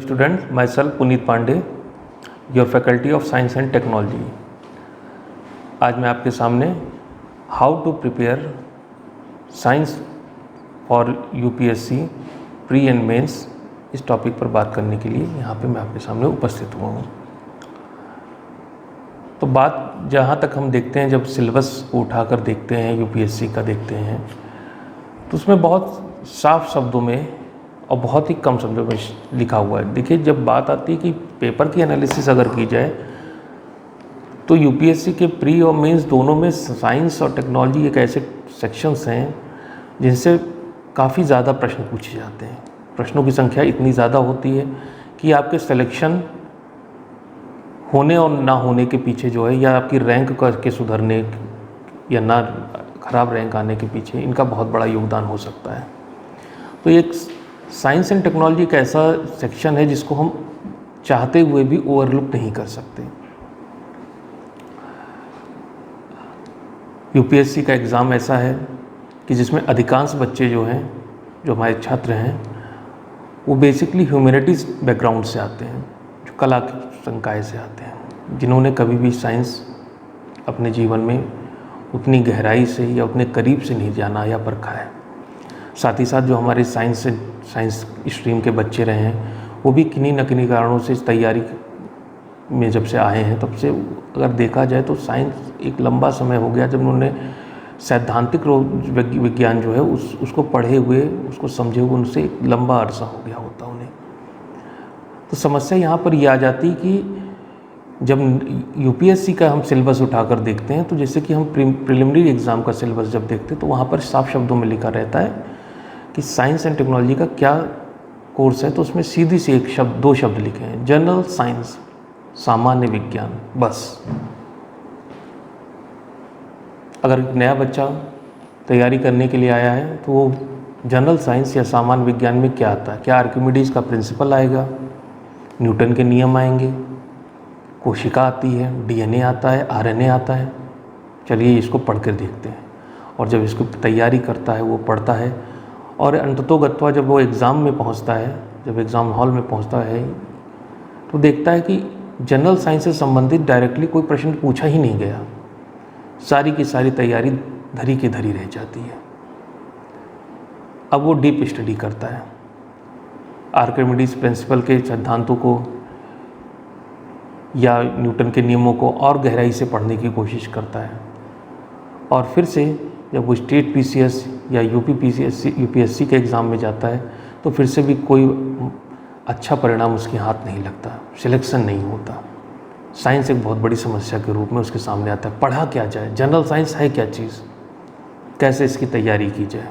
student, myself Puneet Pandey, your faculty of science and technology. आज मैं आपके सामने how to prepare science for UPSC pre and mains इस topic पर बात करने के लिए यहाँ पे मैं आपके सामने उपस्थित हुआ हूँ। तो बात जहाँ तक हम देखते हैं, जब सिलेबस को उठाकर देखते हैं, यूपीएससी का देखते हैं, तो उसमें बहुत साफ शब्दों में और बहुत ही कम शब्दों में लिखा हुआ है। देखिए, जब बात आती है कि पेपर की एनालिसिस अगर की जाए तो यूपीएससी के प्री और मेंस दोनों में साइंस और टेक्नोलॉजी एक ऐसे सेक्शंस हैं जिनसे काफ़ी ज़्यादा प्रश्न पूछे जाते हैं। प्रश्नों की संख्या इतनी ज़्यादा होती है कि आपके सिलेक्शन होने और ना होने के पीछे जो है, या आपकी रैंक के सुधरने या ना ख़राब रैंक आने के पीछे इनका बहुत बड़ा योगदान हो सकता है। तो एक साइंस एंड टेक्नोलॉजी एक ऐसा सेक्शन है जिसको हम चाहते हुए भी ओवरलुक नहीं कर सकते। यूपीएससी का एग्ज़ाम ऐसा है कि जिसमें अधिकांश बच्चे जो हैं, जो हमारे छात्र हैं, वो बेसिकली ह्यूमैनिटीज़ बैकग्राउंड से आते हैं, जो कला संकाय से आते हैं, जिन्होंने कभी भी साइंस अपने जीवन में उतनी गहराई से या उतने करीब से नहीं जाना या परखा है। साथ ही साथ जो हमारे साइंस स्ट्रीम के बच्चे रहे हैं, वो भी किन्हीं न किन्हीं कारणों से इस तैयारी में जब से आए हैं, तब से अगर देखा जाए तो साइंस एक लंबा समय हो गया जब उन्होंने सैद्धांतिक विज्ञान जो है उसको पढ़े हुए, उसको समझे हुए उनसे एक लंबा अरसा हो गया होता उन्हें। तो समस्या यहाँ पर ये आ जाती कि जब यूपीएससी का हम सिलेबस उठाकर देखते हैं, तो जैसे कि हम प्रिलिमिनरी एग्ज़ाम का सिलेबस जब देखते हैं तो वहाँ पर साफ शब्दों में लिखा रहता है कि साइंस एंड टेक्नोलॉजी का क्या कोर्स है। तो उसमें सीधी सी एक शब्द, दो शब्द लिखे हैं, जनरल साइंस, सामान्य विज्ञान, बस। अगर एक नया बच्चा तैयारी करने के लिए आया है तो वो जनरल साइंस या सामान्य विज्ञान में क्या आता है? क्या आर्किमिडीज़ का प्रिंसिपल आएगा, न्यूटन के नियम आएंगे, कोशिका आती है, डीएनए आता है, आरएनए आता है? चलिए इसको पढ़ कर देखते हैं। और जब इसको तैयारी करता है, वो पढ़ता है, और अंततोगत्वा जब वो एग्ज़ाम में पहुंचता है, जब एग्ज़ाम हॉल में पहुंचता है, तो देखता है कि जनरल साइंस से संबंधित डायरेक्टली कोई प्रश्न पूछा ही नहीं गया। सारी की सारी तैयारी धरी की धरी रह जाती है। अब वो डीप स्टडी करता है, आर्किमिडीज़ प्रिंसिपल के सिद्धांतों को या न्यूटन के नियमों को और गहराई से पढ़ने की कोशिश करता है, और फिर से जब वो स्टेट पीसीएस या यूपीएससी के एग्ज़ाम में जाता है तो फिर से भी कोई अच्छा परिणाम उसके हाथ नहीं लगता, सिलेक्शन नहीं होता। साइंस एक बहुत बड़ी समस्या के रूप में उसके सामने आता है। पढ़ा क्या जाए? जनरल साइंस है क्या चीज़? कैसे इसकी तैयारी की जाए?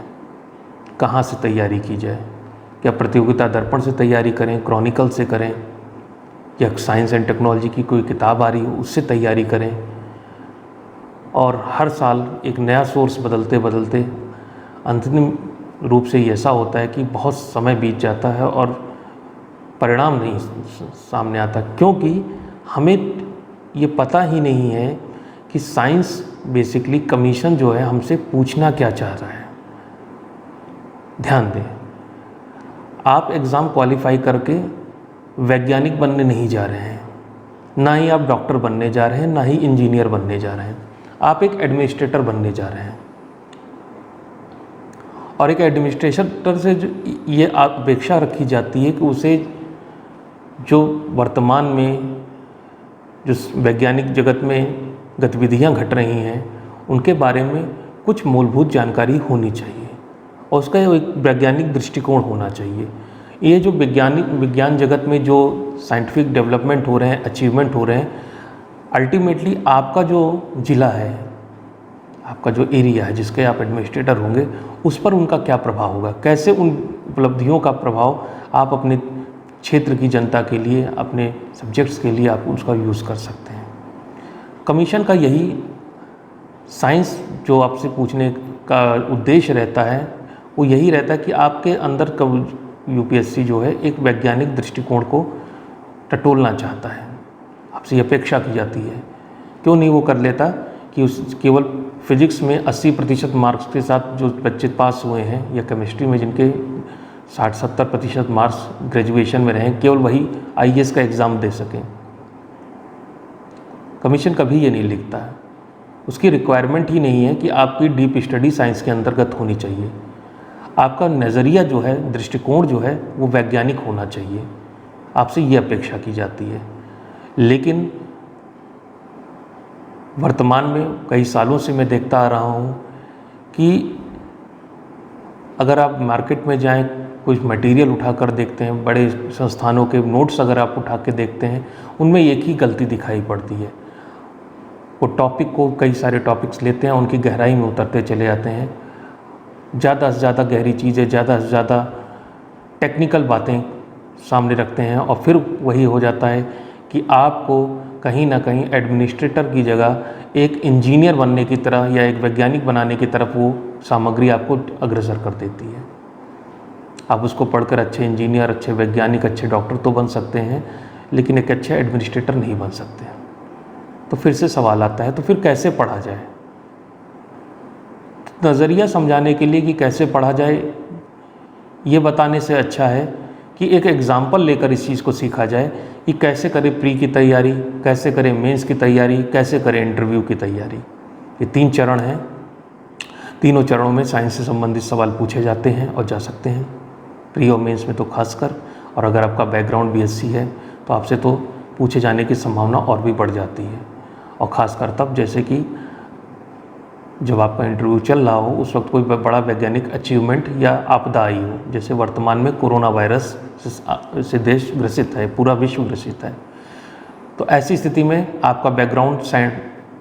कहाँ से तैयारी की जाए? क्या प्रतियोगिता दर्पण से तैयारी करें, क्रॉनिकल से करें, या साइंस एंड टेक्नोलॉजी की कोई किताब आ रही हो उससे तैयारी करें? और हर साल एक नया सोर्स बदलते बदलते अंतिम रूप से ये ऐसा होता है कि बहुत समय बीत जाता है और परिणाम नहीं सामने आता, क्योंकि हमें ये पता ही नहीं है कि साइंस बेसिकली कमीशन जो है हमसे पूछना क्या चाह रहा है। ध्यान दें, आप एग्ज़ाम क्वालिफाई करके वैज्ञानिक बनने नहीं जा रहे हैं, ना ही आप डॉक्टर बनने जा रहे हैं, ना ही इंजीनियर बनने जा रहे हैं। आप एक एडमिनिस्ट्रेटर बनने जा रहे हैं, और एक एडमिनिस्ट्रेटर से जो ये अपेक्षा रखी जाती है कि उसे जो वर्तमान में जो वैज्ञानिक जगत में गतिविधियां घट रही हैं उनके बारे में कुछ मूलभूत जानकारी होनी चाहिए, और उसका एक वैज्ञानिक दृष्टिकोण होना चाहिए। ये जो विज्ञान जगत में जो साइंटिफिक डेवलपमेंट हो रहे हैं, अचीवमेंट हो रहे हैं, अल्टीमेटली आपका जो ज़िला है, आपका जो एरिया है जिसके आप एडमिनिस्ट्रेटर होंगे, उस पर उनका क्या प्रभाव होगा? कैसे उन उपलब्धियों का प्रभाव आप अपने क्षेत्र की जनता के लिए, अपने सब्जेक्ट्स के लिए आप उसका यूज़ कर सकते हैं। कमीशन का यही साइंस जो आपसे पूछने का उद्देश्य रहता है, वो यही रहता है कि आपके अंदर यूपीएससी जो है एक वैज्ञानिक दृष्टिकोण को टटोलना चाहता है। आपसे ये अपेक्षा की जाती है, क्यों नहीं वो कर लेता कि उस केवल फिजिक्स में 80% मार्क्स के साथ जो बच्चे पास हुए हैं, या केमिस्ट्री में जिनके 60-70% मार्क्स ग्रेजुएशन में रहें, केवल वही IAS का एग्ज़ाम दे सकें। कमीशन कभी ये नहीं लिखता है, उसकी रिक्वायरमेंट ही नहीं है कि आपकी डीप स्टडी साइंस के अंतर्गत होनी चाहिए। आपका नज़रिया जो है, दृष्टिकोण जो है, वो वैज्ञानिक होना चाहिए, आपसे ये अपेक्षा की जाती है। लेकिन वर्तमान में कई सालों से मैं देखता आ रहा हूँ कि अगर आप मार्केट में जाएं, कुछ मटेरियल उठाकर देखते हैं, बड़े संस्थानों के नोट्स अगर आप उठा के देखते हैं, उनमें एक ही गलती दिखाई पड़ती है। वो टॉपिक को, कई सारे टॉपिक्स लेते हैं, उनकी गहराई में उतरते चले जाते हैं, ज़्यादा से ज़्यादा गहरी चीज़ें, ज़्यादा से ज़्यादा टेक्निकल बातें सामने रखते हैं, और फिर वही हो जाता है कि आपको कहीं ना कहीं एडमिनिस्ट्रेटर की जगह एक इंजीनियर बनने की तरह या एक वैज्ञानिक बनाने की तरफ वो सामग्री आपको अग्रसर कर देती है। आप उसको पढ़कर अच्छे इंजीनियर, अच्छे वैज्ञानिक, अच्छे डॉक्टर तो बन सकते हैं, लेकिन एक अच्छे एडमिनिस्ट्रेटर नहीं बन सकते। तो फिर से सवाल आता है, तो फिर कैसे पढ़ा जाए? नज़रिया समझाने के लिए कि कैसे पढ़ा जाए, ये बताने से अच्छा है कि एक एग्ज़ाम्पल लेकर इस चीज़ को सीखा जाए कि कैसे करें प्री की तैयारी, कैसे करें मेंस की तैयारी, कैसे करें इंटरव्यू की तैयारी। ये 3 चरण हैं, तीनों चरणों में साइंस से संबंधित सवाल पूछे जाते हैं और जा सकते हैं, प्री और मेंस में तो खासकर। और अगर आपका बैकग्राउंड BSc है तो आपसे तो पूछे जाने की संभावना और भी बढ़ जाती है, और ख़ासकर तब जैसे कि जब आपका इंटरव्यू चल रहा हो, उस वक्त कोई बड़ा वैज्ञानिक अचीवमेंट या आपदा आई हो, जैसे वर्तमान में कोरोना वायरस से देश ग्रसित है, पूरा विश्व ग्रसित है। तो ऐसी स्थिति में आपका बैकग्राउंड साइंस,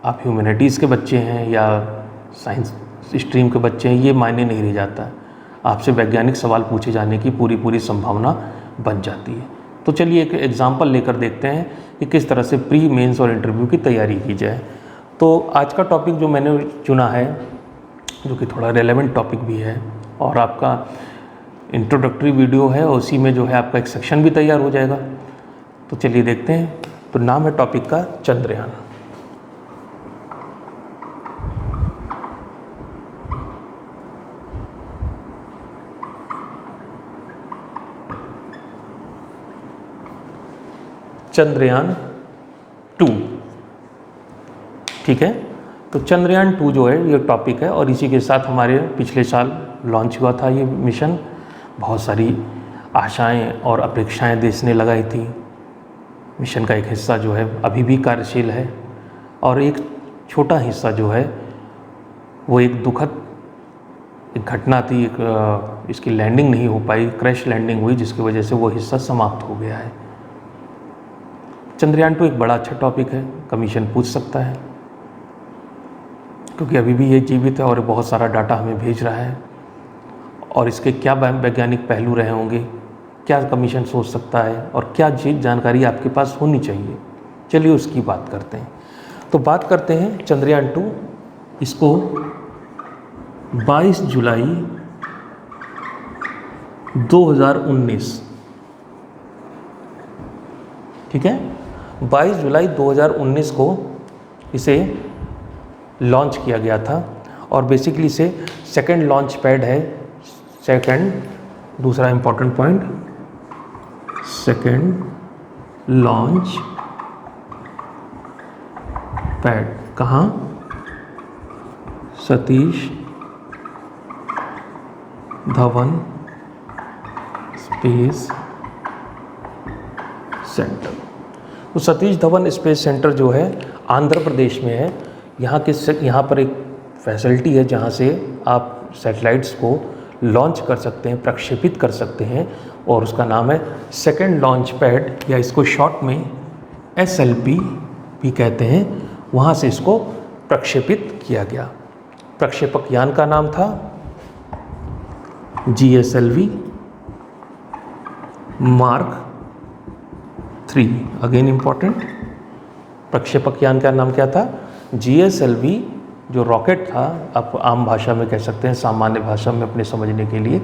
आप ह्यूमैनिटीज़ के बच्चे हैं या साइंस स्ट्रीम के बच्चे हैं, ये मायने नहीं रह जाता। आपसे वैज्ञानिक सवाल पूछे जाने की पूरी संभावना बन जाती है। तो चलिए एक एग्जाम्पल लेकर देखते हैं कि किस तरह से प्री, मेंस और इंटरव्यू की तैयारी की जाए। तो आज का टॉपिक जो मैंने चुना है, जो कि थोड़ा रेलेवेंट टॉपिक भी है, और आपका इंट्रोडक्टरी वीडियो है, और उसी में जो है आपका एक सेक्शन भी तैयार हो जाएगा। तो चलिए देखते हैं। तो नाम है टॉपिक का चंद्रयान। चंद्रयान 2, ठीक है। तो चंद्रयान 2 जो है ये टॉपिक है, और इसी के साथ हमारे पिछले साल लॉन्च हुआ था ये मिशन। बहुत सारी आशाएं और अपेक्षाएं देश ने लगाई थी। मिशन का एक हिस्सा जो है अभी भी कार्यशील है, और एक छोटा हिस्सा जो है वो एक दुखद एक घटना थी, इसकी लैंडिंग नहीं हो पाई, क्रैश लैंडिंग हुई, जिसकी वजह से वो हिस्सा समाप्त हो गया है। चंद्रयान 2 एक बड़ा अच्छा टॉपिक है, कमीशन पूछ सकता है, क्योंकि अभी भी ये जीवित है और बहुत सारा डाटा हमें भेज रहा है, और इसके क्या वैज्ञानिक पहलू रहे होंगे, क्या कमीशन सोच सकता है, और क्या जानकारी आपके पास होनी चाहिए। चलिए उसकी बात करते हैं। तो बात करते हैं चंद्रयान 2। इसको 22 जुलाई 2019, ठीक है, 22 जुलाई 2019 को इसे लॉन्च किया गया था, और बेसिकली इसे सेकंड लॉन्च पैड है। सेकंड, दूसरा important point, second launch pad कहाँ? Satish Dhawan space centre. तो सतीश धवन स्पेस सेंटर जो है आंध्र प्रदेश में है। यहाँ पर एक फैसिलिटी है जहाँ से आप सैटेलाइट्स को लॉन्च कर सकते हैं, प्रक्षेपित कर सकते हैं, और उसका नाम है सेकंड लॉन्च पैड, या इसको शॉर्ट में SLP भी कहते हैं। वहाँ से इसको प्रक्षेपित किया गया। प्रक्षेपक यान का नाम था GSLV Mark 3। अगेन इम्पॉर्टेंट, प्रक्षेपक यान का नाम क्या था? GSLV, जो रॉकेट था, आप आम भाषा में कह सकते हैं, सामान्य भाषा में अपने समझने के लिए,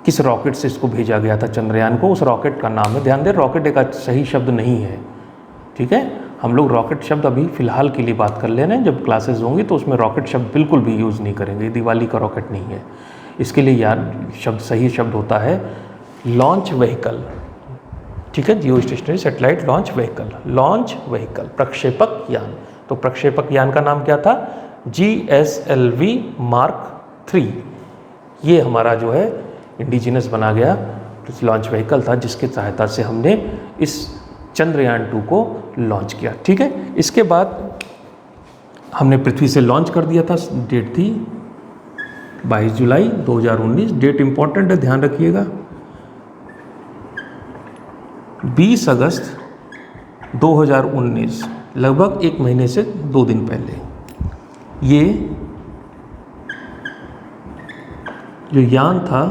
किस रॉकेट से इसको भेजा गया था चंद्रयान को, उस रॉकेट का नाम है। ध्यान दें, रॉकेट एक सही शब्द नहीं है, ठीक है। हम लोग रॉकेट शब्द अभी फ़िलहाल के लिए बात कर ले रहे हैं, जब क्लासेस होंगी तो उसमें रॉकेट शब्द बिल्कुल भी यूज़ नहीं करेंगे। दिवाली का रॉकेट नहीं है, इसके लिए यार सही शब्द होता है लॉन्च व्हीकल। ठीक है, geostationary satellite launch vehicle, launch vehicle प्रक्षेपक यान। तो प्रक्षेपक यान का नाम क्या था? GSLV Mark 3। ये हमारा जो है इंडिजिनस बना गया लॉन्च व्हीकल था, जिसकी सहायता से हमने इस चंद्रयान 2 को लॉन्च किया। ठीक है, इसके बाद हमने पृथ्वी से लॉन्च कर दिया था। डेट थी 22 जुलाई 2019। डेट इंपॉर्टेंट है, ध्यान रखिएगा। 20 अगस्त 2019, लगभग 1 महीने से 2 दिन पहले, ये जो यान था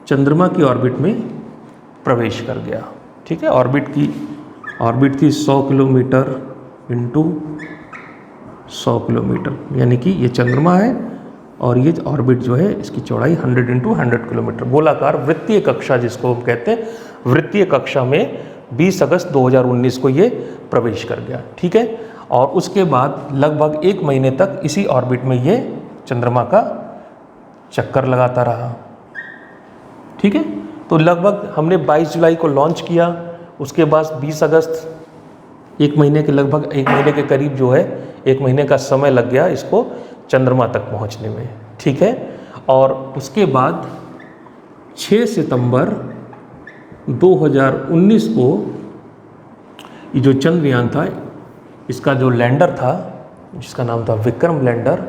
चंद्रमा की ऑर्बिट में प्रवेश कर गया। ठीक है, ऑर्बिट थी 100 किलोमीटर इंटू 100 किलोमीटर, यानी कि ये चंद्रमा है और ये ऑर्बिट जो है इसकी चौड़ाई 100 इंटू 100 किलोमीटर, गोलाकार वृत्तीय कक्षा जिसको हम कहते हैं, वृत्तीय कक्षा में 20 अगस्त 2019 को ये प्रवेश कर गया। ठीक है, और उसके बाद लगभग 1 महीने तक इसी ऑर्बिट में ये चंद्रमा का चक्कर लगाता रहा। ठीक है, तो लगभग हमने 22 जुलाई को लॉन्च किया, उसके बाद 20 अगस्त, 1 महीने के लगभग 1 महीने के करीब जो है 1 महीने का समय लग गया इसको चंद्रमा तक पहुंचने में। ठीक है, और उसके बाद 6 सितंबर 2019 को ये जो चंद्रयान था, इसका जो लैंडर था जिसका नाम था विक्रम लैंडर,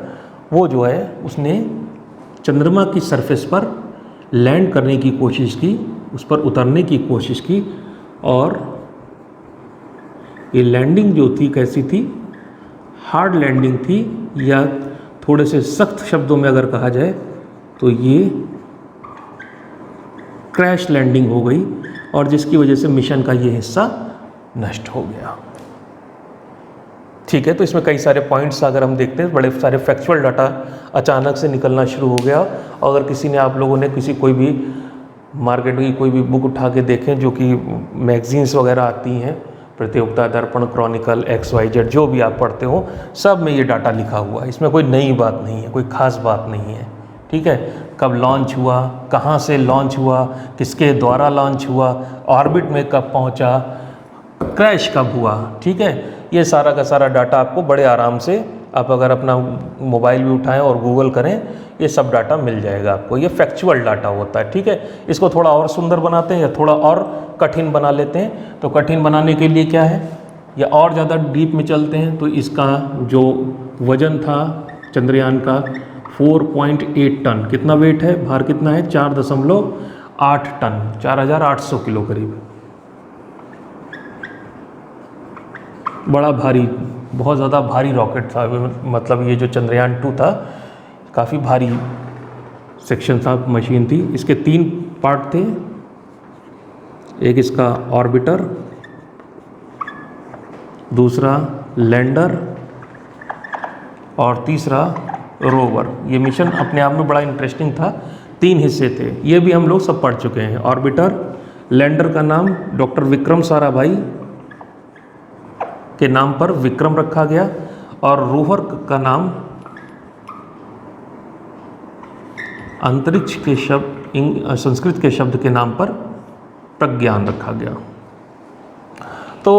वो जो है उसने चंद्रमा की सरफेस पर लैंड करने की कोशिश की, उस पर उतरने की कोशिश की। और ये लैंडिंग जो थी कैसी थी? हार्ड लैंडिंग थी, या थोड़े से सख्त शब्दों में अगर कहा जाए तो ये क्रैश लैंडिंग हो गई, और जिसकी वजह से मिशन का ये हिस्सा नष्ट हो गया। ठीक है, तो इसमें कई सारे पॉइंट्स अगर हम देखते हैं, बड़े सारे फैक्चुअल डाटा अचानक से निकलना शुरू हो गया। अगर किसी ने, आप लोगों ने कोई भी मार्केट की कोई भी बुक उठा के देखें, जो कि मैगजीन्स वगैरह आती हैं, प्रतियोगिता दर्पण, क्रॉनिकल, XYZ, जो भी आप पढ़ते हो, सब में ये डाटा लिखा हुआ है। इसमें कोई नई बात नहीं है, कोई खास बात नहीं है। ठीक है, कब लॉन्च हुआ, कहाँ से लॉन्च हुआ, किसके द्वारा लॉन्च हुआ, ऑर्बिट में कब पहुँचा, क्रैश कब हुआ। ठीक है, ये सारा का सारा डाटा आपको बड़े आराम से, आप अगर अपना मोबाइल भी उठाएं और गूगल करें, ये सब डाटा मिल जाएगा आपको। ये फैक्चुअल डाटा होता है। ठीक है, इसको थोड़ा और सुंदर बनाते हैं या थोड़ा और कठिन बना लेते हैं। तो कठिन बनाने के लिए क्या है, या और ज़्यादा डीप में चलते हैं, तो इसका जो वजन था चंद्रयान का 4.8 टन, कितना वेट है, भार कितना है, 4.8 टन, 4800 किलो करीब। बड़ा भारी, बहुत ज़्यादा भारी रॉकेट था। मतलब ये जो चंद्रयान 2 था काफ़ी भारी सेक्शन था, मशीन थी। इसके 3 पार्ट थे, एक इसका ऑर्बिटर, दूसरा लैंडर और तीसरा रोवर। ये मिशन अपने आप में बड़ा इंटरेस्टिंग था। 3 हिस्से थे, ये भी हम लोग सब पढ़ चुके हैं। ऑर्बिटर, लैंडर का नाम डॉक्टर विक्रम साराभाई के नाम पर विक्रम रखा गया, और रोवर का नाम अंतरिक्ष के शब्द, संस्कृत के शब्द के नाम पर प्रज्ञान रखा गया। तो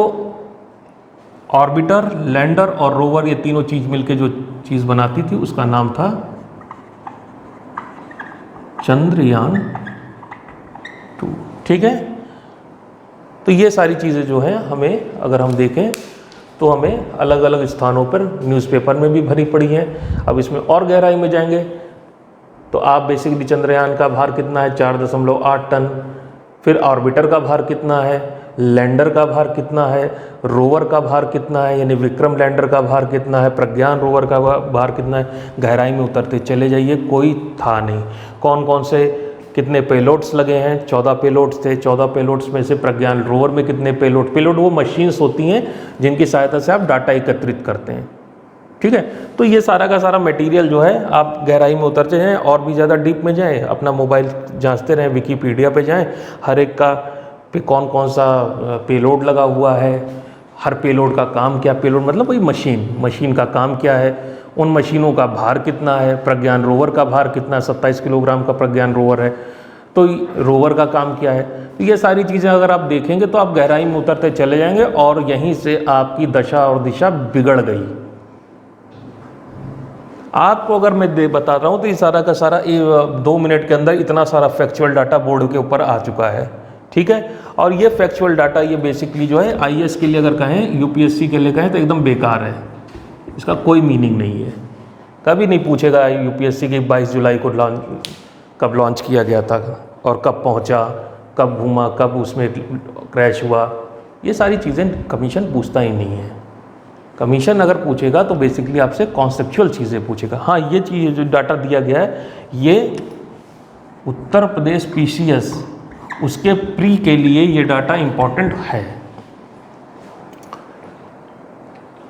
ऑर्बिटर, लैंडर और रोवर, ये तीनों चीज़ मिलके जो चीज़ बनाती थी उसका नाम था चंद्रयान 2। ठीक है, तो ये सारी चीज़ें जो हैं हमें, अगर हम देखें तो हमें अलग अलग स्थानों पर न्यूज़पेपर में भी भरी पड़ी हैं। अब इसमें और गहराई में जाएंगे तो आप बेसिकली चंद्रयान का भार कितना है, 4.8 टन। फिर ऑर्बिटर का भार कितना है, लैंडर का भार कितना है, रोवर का भार कितना है, यानी विक्रम लैंडर का भार कितना है, प्रज्ञान रोवर का भार कितना है। गहराई में उतरते चले जाइए, कोई था नहीं। कौन कौन से कितने पेलोड्स लगे हैं, 14 पेलोड्स थे। 14 पेलोड्स में से प्रज्ञान रोवर में कितने पेलोड वो मशीन्स होती हैं जिनकी सहायता से आप डाटा एकत्रित करते हैं। ठीक है, तो ये सारा का सारा मटेरियल जो है, आप गहराई में उतरते हैं और भी ज़्यादा डीप में जाएं, अपना मोबाइल जांचते रहें, विकीपीडिया पे जाएं, हर एक का पे कौन कौन सा पेलोड लगा हुआ है, हर पेलोड का काम क्या, पेलोड मतलब वही मशीन का काम क्या है, उन मशीनों का भार कितना है, प्रज्ञान रोवर का भार कितना है, 27 किलोग्राम का प्रज्ञान रोवर है, तो रोवर का काम क्या है। तो ये सारी चीज़ें अगर आप देखेंगे तो आप गहराई में उतरते चले जाएंगे और यहीं से आपकी दशा और दिशा बिगड़ गई। आपको अगर मैं बता रहा हूँ तो ये सारा का सारा 2 मिनट के अंदर इतना सारा फैक्चुअल डाटा बोर्ड के ऊपर आ चुका है, ठीक है। और ये फैक्चुअल डाटा ये बेसिकली जो है आईएएस के लिए अगर कहें, यूपीएससी के लिए कहें तो एकदम बेकार है, इसका कोई मीनिंग नहीं है। कभी नहीं पूछेगा यूपीएससी की 22 जुलाई को कब लॉन्च किया गया था और कब पहुंचा, कब घूमा, कब उसमें क्रैश हुआ, ये सारी चीज़ें कमीशन पूछता ही नहीं है। कमीशन अगर पूछेगा तो बेसिकली आपसे कॉन्सेप्चुअल चीज़ें पूछेगा। हाँ, ये चीज़ जो डाटा दिया गया है ये उत्तर प्रदेश पीसीएस उसके प्री के लिए ये डाटा इम्पॉर्टेंट है।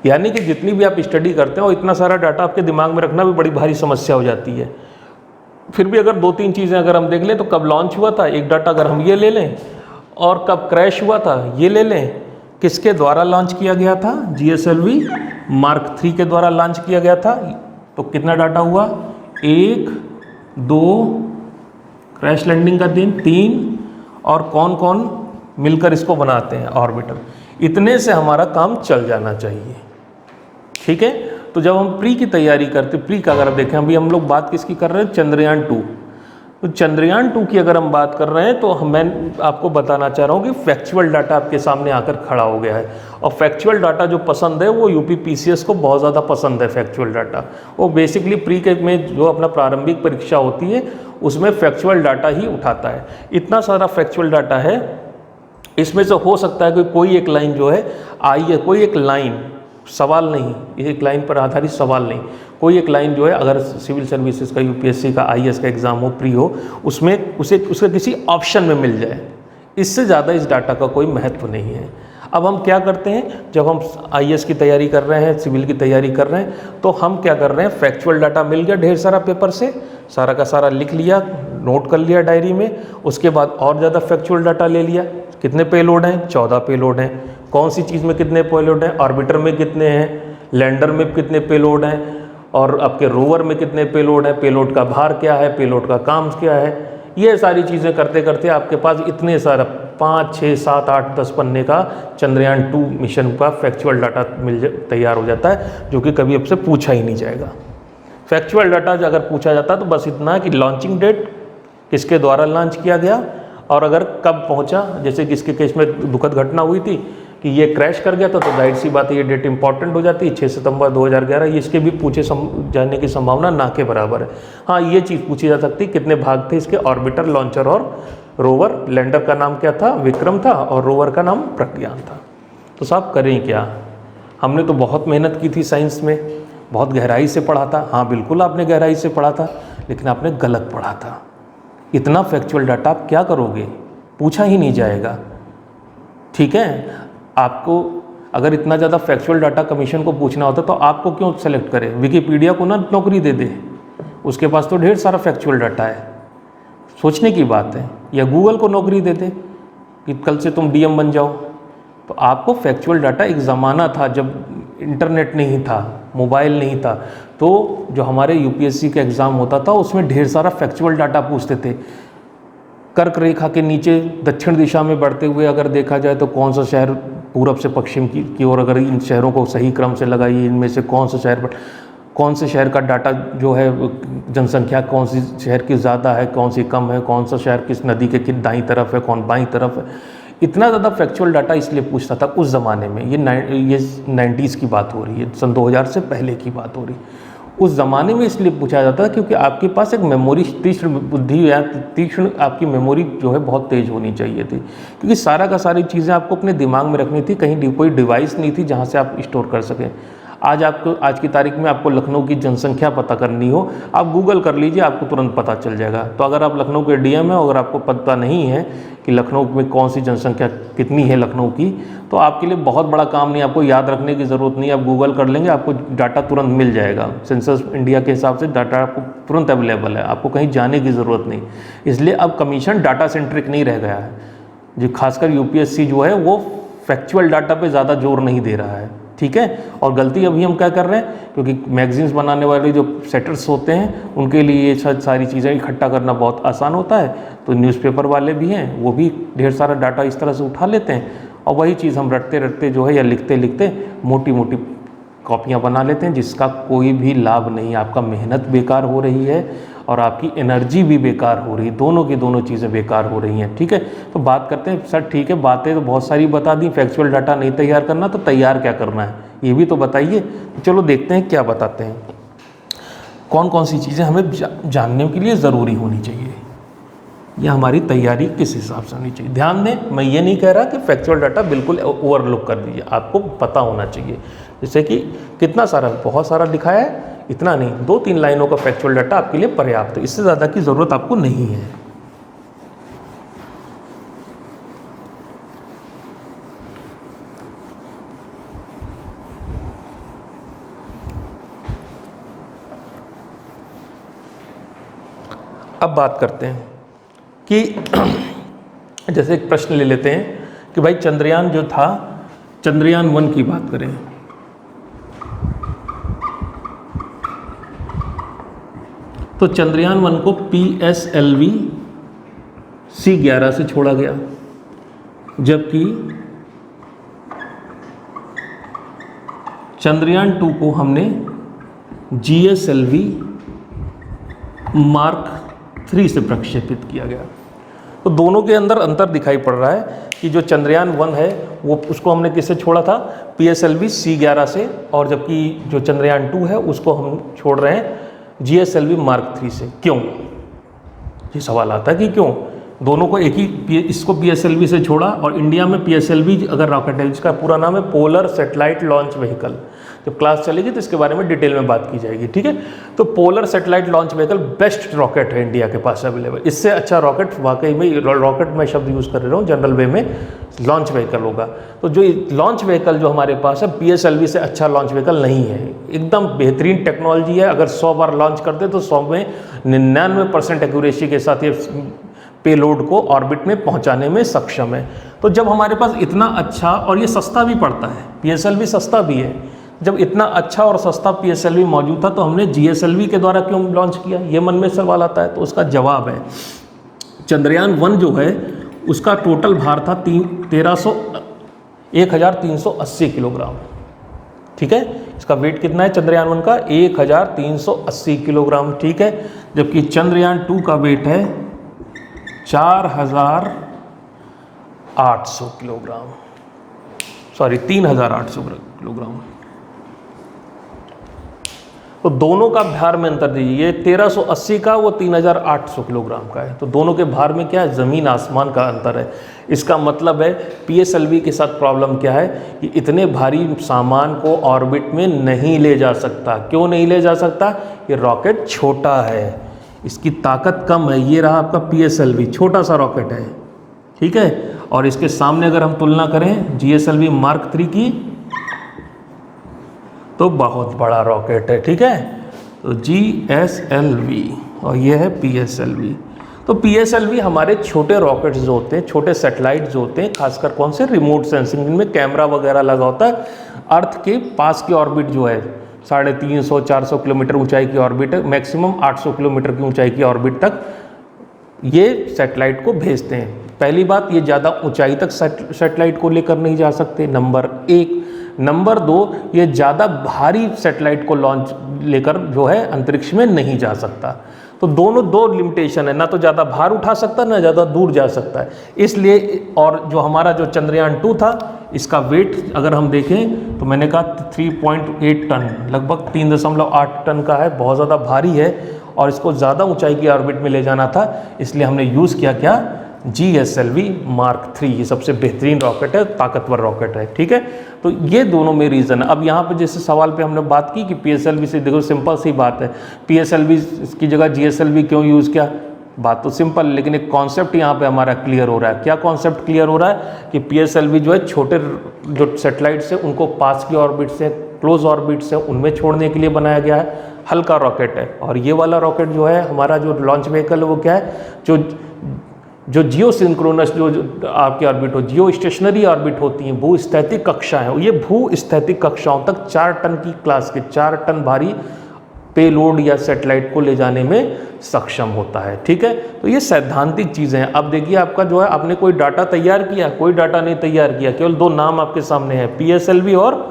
यानी कि जितनी भी आप स्टडी करते हो इतना सारा डाटा आपके दिमाग में रखना भी बड़ी भारी समस्या हो जाती है। फिर भी अगर 2-3 चीज़ें अगर हम देख लें तो कब लॉन्च हुआ था एक डाटा अगर हम ये ले लें, और कब क्रैश हुआ था ये ले लें, किसके द्वारा लॉन्च किया गया था, GSLV Mark 3 के द्वारा लॉन्च किया गया था, तो कितना डाटा हुआ, 1, 2, क्रैश लैंडिंग का दिन 3, और कौन कौन मिलकर इसको बनाते हैं ऑर्बिटर, इतने से हमारा काम चल जाना चाहिए, ठीक है। तो जब हम प्री की तैयारी करते, प्री का अगर देखें, अभी हम लोग बात किसकी कर रहे हैं, चंद्रयान 2। तो चंद्रयान 2 की अगर हम बात कर रहे हैं तो मैं आपको बताना चाह रहा हूँ कि फैक्चुअल डाटा आपके सामने आकर खड़ा हो गया है। और फैक्चुअल डाटा जो पसंद है वो यूपी पीसीएस को बहुत ज़्यादा पसंद है। फैक्चुअल डाटा वो बेसिकली प्री के में जो अपना प्रारंभिक परीक्षा होती है उसमें फैक्चुअल डाटा ही उठाता है। इतना सारा फैक्चुअल डाटा है, इसमें से हो सकता है कि कोई एक लाइन जो है आई है, कोई एक लाइन, सवाल नहीं, एक लाइन पर आधारित सवाल नहीं, कोई एक लाइन जो है अगर सिविल सर्विसेज का, यूपीएससी का, आईएएस का एग्ज़ाम हो, प्री हो, उसमें उसके किसी ऑप्शन में मिल जाए, इससे ज़्यादा इस डाटा का कोई महत्व नहीं है। अब हम क्या करते हैं, जब हम आईएएस की तैयारी कर रहे हैं, सिविल की तैयारी कर रहे हैं, तो हम क्या कर रहे हैं, फैक्चुअल डाटा मिल गया ढेर सारा पेपर से, सारा का सारा लिख लिया, नोट कर लिया डायरी में, उसके बाद और ज़्यादा फैक्चुअल डाटा ले लिया। कितने पेलोड हैं, 14 पेलोड हैं। कौन सी चीज़ में कितने पेलोड हैं, ऑर्बिटर में कितने हैं, लैंडर में कितने पेलोड हैं, और आपके रोवर में कितने पेलोड हैं, पेलोड का भार क्या है, पेलोड का काम क्या है। ये सारी चीज़ें करते करते आपके पास इतने सारा 5, 6, 7, 8, 10 पन्ने का चंद्रयान 2 मिशन का फैक्चुअल डाटा तैयार हो जाता है, जो कि कभी आपसे पूछा ही नहीं जाएगा। फैक्चुअल डाटा अगर पूछा जाता तो बस इतना कि लॉन्चिंग डेट, किसके द्वारा लॉन्च किया गया, और अगर कब पहुंचा, जैसे किसके केस में दुखद घटना हुई थी कि ये क्रैश कर गया था, तो जाहिर सी बात है ये डेट इंपॉर्टेंट हो जाती है, 6 सितंबर 2011। ये इसके भी पूछे जाने की संभावना ना के बराबर है। हाँ, ये चीज़ पूछी जा सकती, कितने भाग थे इसके, ऑर्बिटर, लॉन्चर और रोवर। लैंडर का नाम क्या था, विक्रम था, और रोवर का नाम प्रज्ञान था। तो साहब करें क्या, हमने तो बहुत मेहनत की थी साइंस में, बहुत गहराई से पढ़ा था। हाँ बिल्कुल आपने गहराई से पढ़ा था, लेकिन आपने गलत पढ़ा था। इतना फैक्चुअल डाटा आप क्या करोगे, पूछा ही नहीं जाएगा, ठीक है। आपको अगर इतना ज़्यादा फैक्चुअल डाटा कमीशन को पूछना होता तो आपको क्यों सेलेक्ट करे, विकिपीडिया को ना नौकरी दे दे, उसके पास तो ढेर सारा फैक्चुअल डाटा है, सोचने की बात है। या गूगल को नौकरी दे दे कि कल से तुम डीएम बन जाओ। तो आपको फैक्चुअल डाटा, एक ज़माना था जब इंटरनेट नहीं था, मोबाइल नहीं था, तो जो हमारे यूपीएससी का एग्ज़ाम होता था उसमें ढेर सारा फैक्चुअल डाटा पूछते थे। कर्क रेखा के नीचे दक्षिण दिशा में बढ़ते हुए अगर देखा जाए तो कौन सा शहर पूरब से पश्चिम की ओर, अगर इन शहरों को सही क्रम से लगाइए, इनमें से कौन से शहर का डाटा जो है, जनसंख्या कौन सी शहर की ज़्यादा है, कौन सी कम है, कौन सा शहर किस नदी के दाईं तरफ है, कौन बाईं तरफ है। इतना ज़्यादा फैक्चुअल डाटा इसलिए पूछता था उस ज़माने में। ये 90s की बात हो रही है, सन 2000 से पहले की बात हो रही है। उस ज़माने में इसलिए पूछा जाता है क्योंकि आपके पास एक मेमोरी, तीक्ष्ण बुद्धि या तीक्ष्ण आपकी मेमोरी जो है बहुत तेज़ होनी चाहिए थी, क्योंकि सारा का सारी चीज़ें आपको अपने दिमाग में रखनी थी, कहीं कोई डिवाइस नहीं थी जहाँ से आप स्टोर कर सकें। आज की तारीख में आपको लखनऊ की जनसंख्या पता करनी हो, आप गूगल कर लीजिए, आपको तुरंत पता चल जाएगा। तो अगर आप लखनऊ के डीएम हैं, अगर आपको पता नहीं है कि लखनऊ में कौन सी जनसंख्या कितनी है लखनऊ की, तो आपके लिए बहुत बड़ा काम नहीं, आपको याद रखने की ज़रूरत नहीं, आप गूगल कर लेंगे, आपको डाटा तुरंत मिल जाएगा। सेंसस इंडिया के हिसाब से डाटा आपको तुरंत अवेलेबल है, आपको कहीं जाने की ज़रूरत नहीं। इसलिए अब कमीशन डाटा सेंट्रिक नहीं रह गया है, जो खासकर यूपीएससी जो है वो फैक्चुअल डाटा पे ज़्यादा जोर नहीं दे रहा है। ठीक है। और गलती अभी हम क्या कर रहे हैं, क्योंकि मैगजीन्स बनाने वाले जो सेटर्स होते हैं उनके लिए ये सारी चीज़ें इकट्ठा करना बहुत आसान होता है, तो न्यूज़पेपर वाले भी हैं वो भी ढेर सारा डाटा इस तरह से उठा लेते हैं और वही चीज़ हम रटते रटते जो है या लिखते लिखते मोटी मोटी कॉपियाँ बना लेते हैं, जिसका कोई भी लाभ नहीं। आपका मेहनत बेकार हो रही है और आपकी एनर्जी भी बेकार हो रही है, दोनों की दोनों चीज़ें बेकार हो रही हैं, ठीक है। तो बात करते हैं सर, ठीक है बातें तो बहुत सारी बता दी, फैक्चुअल डाटा नहीं तैयार करना तो तैयार क्या करना है ये भी तो बताइए। चलो देखते हैं क्या बताते हैं, कौन कौन सी चीज़ें हमें जानने के लिए ज़रूरी होनी चाहिए या हमारी तैयारी किस हिसाब से होनी चाहिए। ध्यान दें, मैं ये नहीं कह रहा कि फैक्चुअल डाटा बिल्कुल ओवरलुक कर दीजिए, आपको पता होना चाहिए। जैसे कि कितना सारा, बहुत सारा दिखाया है, इतना नहीं, 2-3 लाइनों का फैक्चुअल डाटा आपके लिए पर्याप्त है, इससे ज़्यादा की ज़रूरत आपको नहीं है। अब बात करते हैं कि जैसे एक प्रश्न ले लेते हैं कि भाई चंद्रयान जो था, चंद्रयान 1 की बात करें, तो चंद्रयान 1 को PSLV C11 से छोड़ा गया, जबकि चंद्रयान 2 को हमने GSLV Mark 3 से प्रक्षेपित किया गया। तो दोनों के अंदर अंतर दिखाई पड़ रहा है कि जो चंद्रयान 1 है वो उसको हमने किससे छोड़ा था, PSLV C11 से, और जबकि जो चंद्रयान 2 है उसको हम छोड़ रहे हैं GSLV Mark 3 से। क्यों, ये सवाल आता है कि क्यों दोनों को एक ही, इसको PSLV से छोड़ा और इंडिया में PSLV अगर रॉकेट है, जिसका पूरा नाम है पोलर सैटेलाइट लॉन्च व्हीकल, जब क्लास चलेगी तो इसके बारे में डिटेल में बात की जाएगी, ठीक है। तो polar satellite launch vehicle best rocket है इंडिया के पास अवेलेबल, इससे अच्छा रॉकेट वाकई में, रॉकेट में शब्द यूज़ कर रहा हूँ, जनरल वे में लॉन्च व्हीकल होगा। तो जो लॉन्च व्हीकल जो हमारे पास है PSLV से अच्छा लॉन्च व्हीकल नहीं है, एकदम बेहतरीन टेक्नोलॉजी है। अगर 100 बार लॉन्च करते तो 100 में 99% एक्यूरेसी के साथ ये पेलोड को ऑर्बिट में पहुंचाने में सक्षम है। तो जब हमारे पास इतना अच्छा, और ये सस्ता भी पड़ता है, PSLV सस्ता भी है, जब इतना अच्छा और सस्ता PSLV मौजूद था तो हमने GSLV के द्वारा क्यों लॉन्च किया, ये मन में सवाल आता है। तो उसका जवाब है, चंद्रयान 1 जो है उसका टोटल भार था 1380 किलोग्राम, ठीक है। इसका वेट कितना है चंद्रयान 1 का, 1380 किलोग्राम, ठीक है। जबकि चंद्रयान 2 का वेट है 4800 किलोग्राम, सॉरी 3800 किलोग्राम। तो दोनों का भार में अंतर दीजिए, ये 1380 का, वो 3800 किलोग्राम का है। तो दोनों के भार में क्या है, ज़मीन आसमान का अंतर है। इसका मतलब है PSLV के साथ प्रॉब्लम क्या है कि इतने भारी सामान को ऑर्बिट में नहीं ले जा सकता। क्यों नहीं ले जा सकता, ये रॉकेट छोटा है, इसकी ताकत कम है। ये रहा आपका PSLV, छोटा सा रॉकेट है, ठीक है। और इसके सामने अगर हम तुलना करें GSLV Mark 3 की, तो बहुत बड़ा रॉकेट है, ठीक है। तो GSLV और ये है PSLV। तो PSLV हमारे छोटे रॉकेट्स जो होते हैं, छोटे सैटेलाइट जो होते हैं, खासकर कौन से, रिमोट सेंसिंग, जिनमें कैमरा वगैरह लगा होता है, अर्थ के पास की ऑर्बिट जो है 350-400 किलोमीटर ऊंचाई की ऑर्बिट है, मैक्सिमम 800 किलोमीटर की ऊंचाई की ऑर्बिट तक ये सैटेलाइट को भेजते हैं। पहली बात, ये ज़्यादा ऊंचाई तक सैटेलाइट को लेकर नहीं जा सकते, नंबर 1। नंबर 2, ये ज़्यादा भारी सैटेलाइट को लॉन्च लेकर जो है अंतरिक्ष में नहीं जा सकता। तो दोनों दो लिमिटेशन है, ना तो ज़्यादा भार उठा सकता, ना ज़्यादा दूर जा सकता है, इसलिए। और जो हमारा जो चंद्रयान 2 था, इसका वेट अगर हम देखें तो मैंने कहा 3.8 टन, लगभग 3.8 टन का है, बहुत ज़्यादा भारी है और इसको ज़्यादा ऊंचाई की ऑर्बिट में ले जाना था, इसलिए हमने यूज़ किया क्या, GSLV Mark 3। ये सबसे बेहतरीन रॉकेट है, ताकतवर रॉकेट है, ठीक है। तो ये दोनों में रीज़न है। अब यहाँ पे जैसे सवाल पे हमने बात की कि PSLV से, देखो सिंपल सी बात है, PSLV की जगह GSLV क्यों यूज़ किया, बात तो सिंपल, लेकिन एक कॉन्सेप्ट यहाँ पे हमारा क्लियर हो रहा है। क्या कॉन्सेप्ट क्लियर हो रहा है कि PSLV जो है छोटे जो सैटेलाइट्स है उनको पास की ऑर्बिट से, क्लोज ऑर्बिट से, उनमें छोड़ने के लिए बनाया गया है, हल्का रॉकेट है। और ये वाला रॉकेट जो है हमारा, जो लॉन्च व्हीकल है, वो क्या है, जो जो जियो सिंक्रोनस जो आपकी ऑर्बिट हो, जियो स्टेशनरी ऑर्बिट होती हैं, भू स्थैतिक कक्षाएं, ये भू स्थैतिक कक्षाओं तक 4 टन की क्लास के 4 टन भारी पेलोड या सैटेलाइट को ले जाने में सक्षम होता है। ठीक है, तो ये सैद्धांतिक चीज़ें हैं। अब देखिए आपका जो है, आपने कोई डाटा तैयार किया, कोई डाटा नहीं तैयार किया, केवल 2 नाम आपके सामने है, PSLV और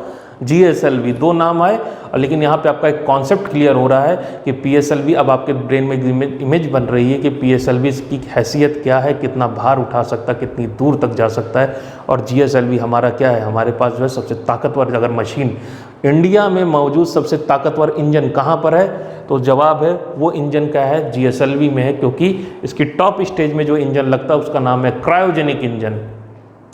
GSLV, 2 नाम आए। लेकिन यहाँ पे आपका एक कॉन्सेप्ट क्लियर हो रहा है कि PSLV, अब आपके ब्रेन में इमेज बन रही है कि PSLV की हैसियत क्या है, कितना भार उठा सकता है, कितनी दूर तक जा सकता है। और GSLV हमारा क्या है, हमारे पास जो है सबसे ताकतवर अगर मशीन, इंडिया में मौजूद सबसे ताकतवर इंजन कहाँ पर है, तो जवाब है वो इंजन क्या है, GSLV में है, क्योंकि इसकी टॉप स्टेज में जो इंजन लगता है उसका नाम है क्रायोजेनिक इंजन।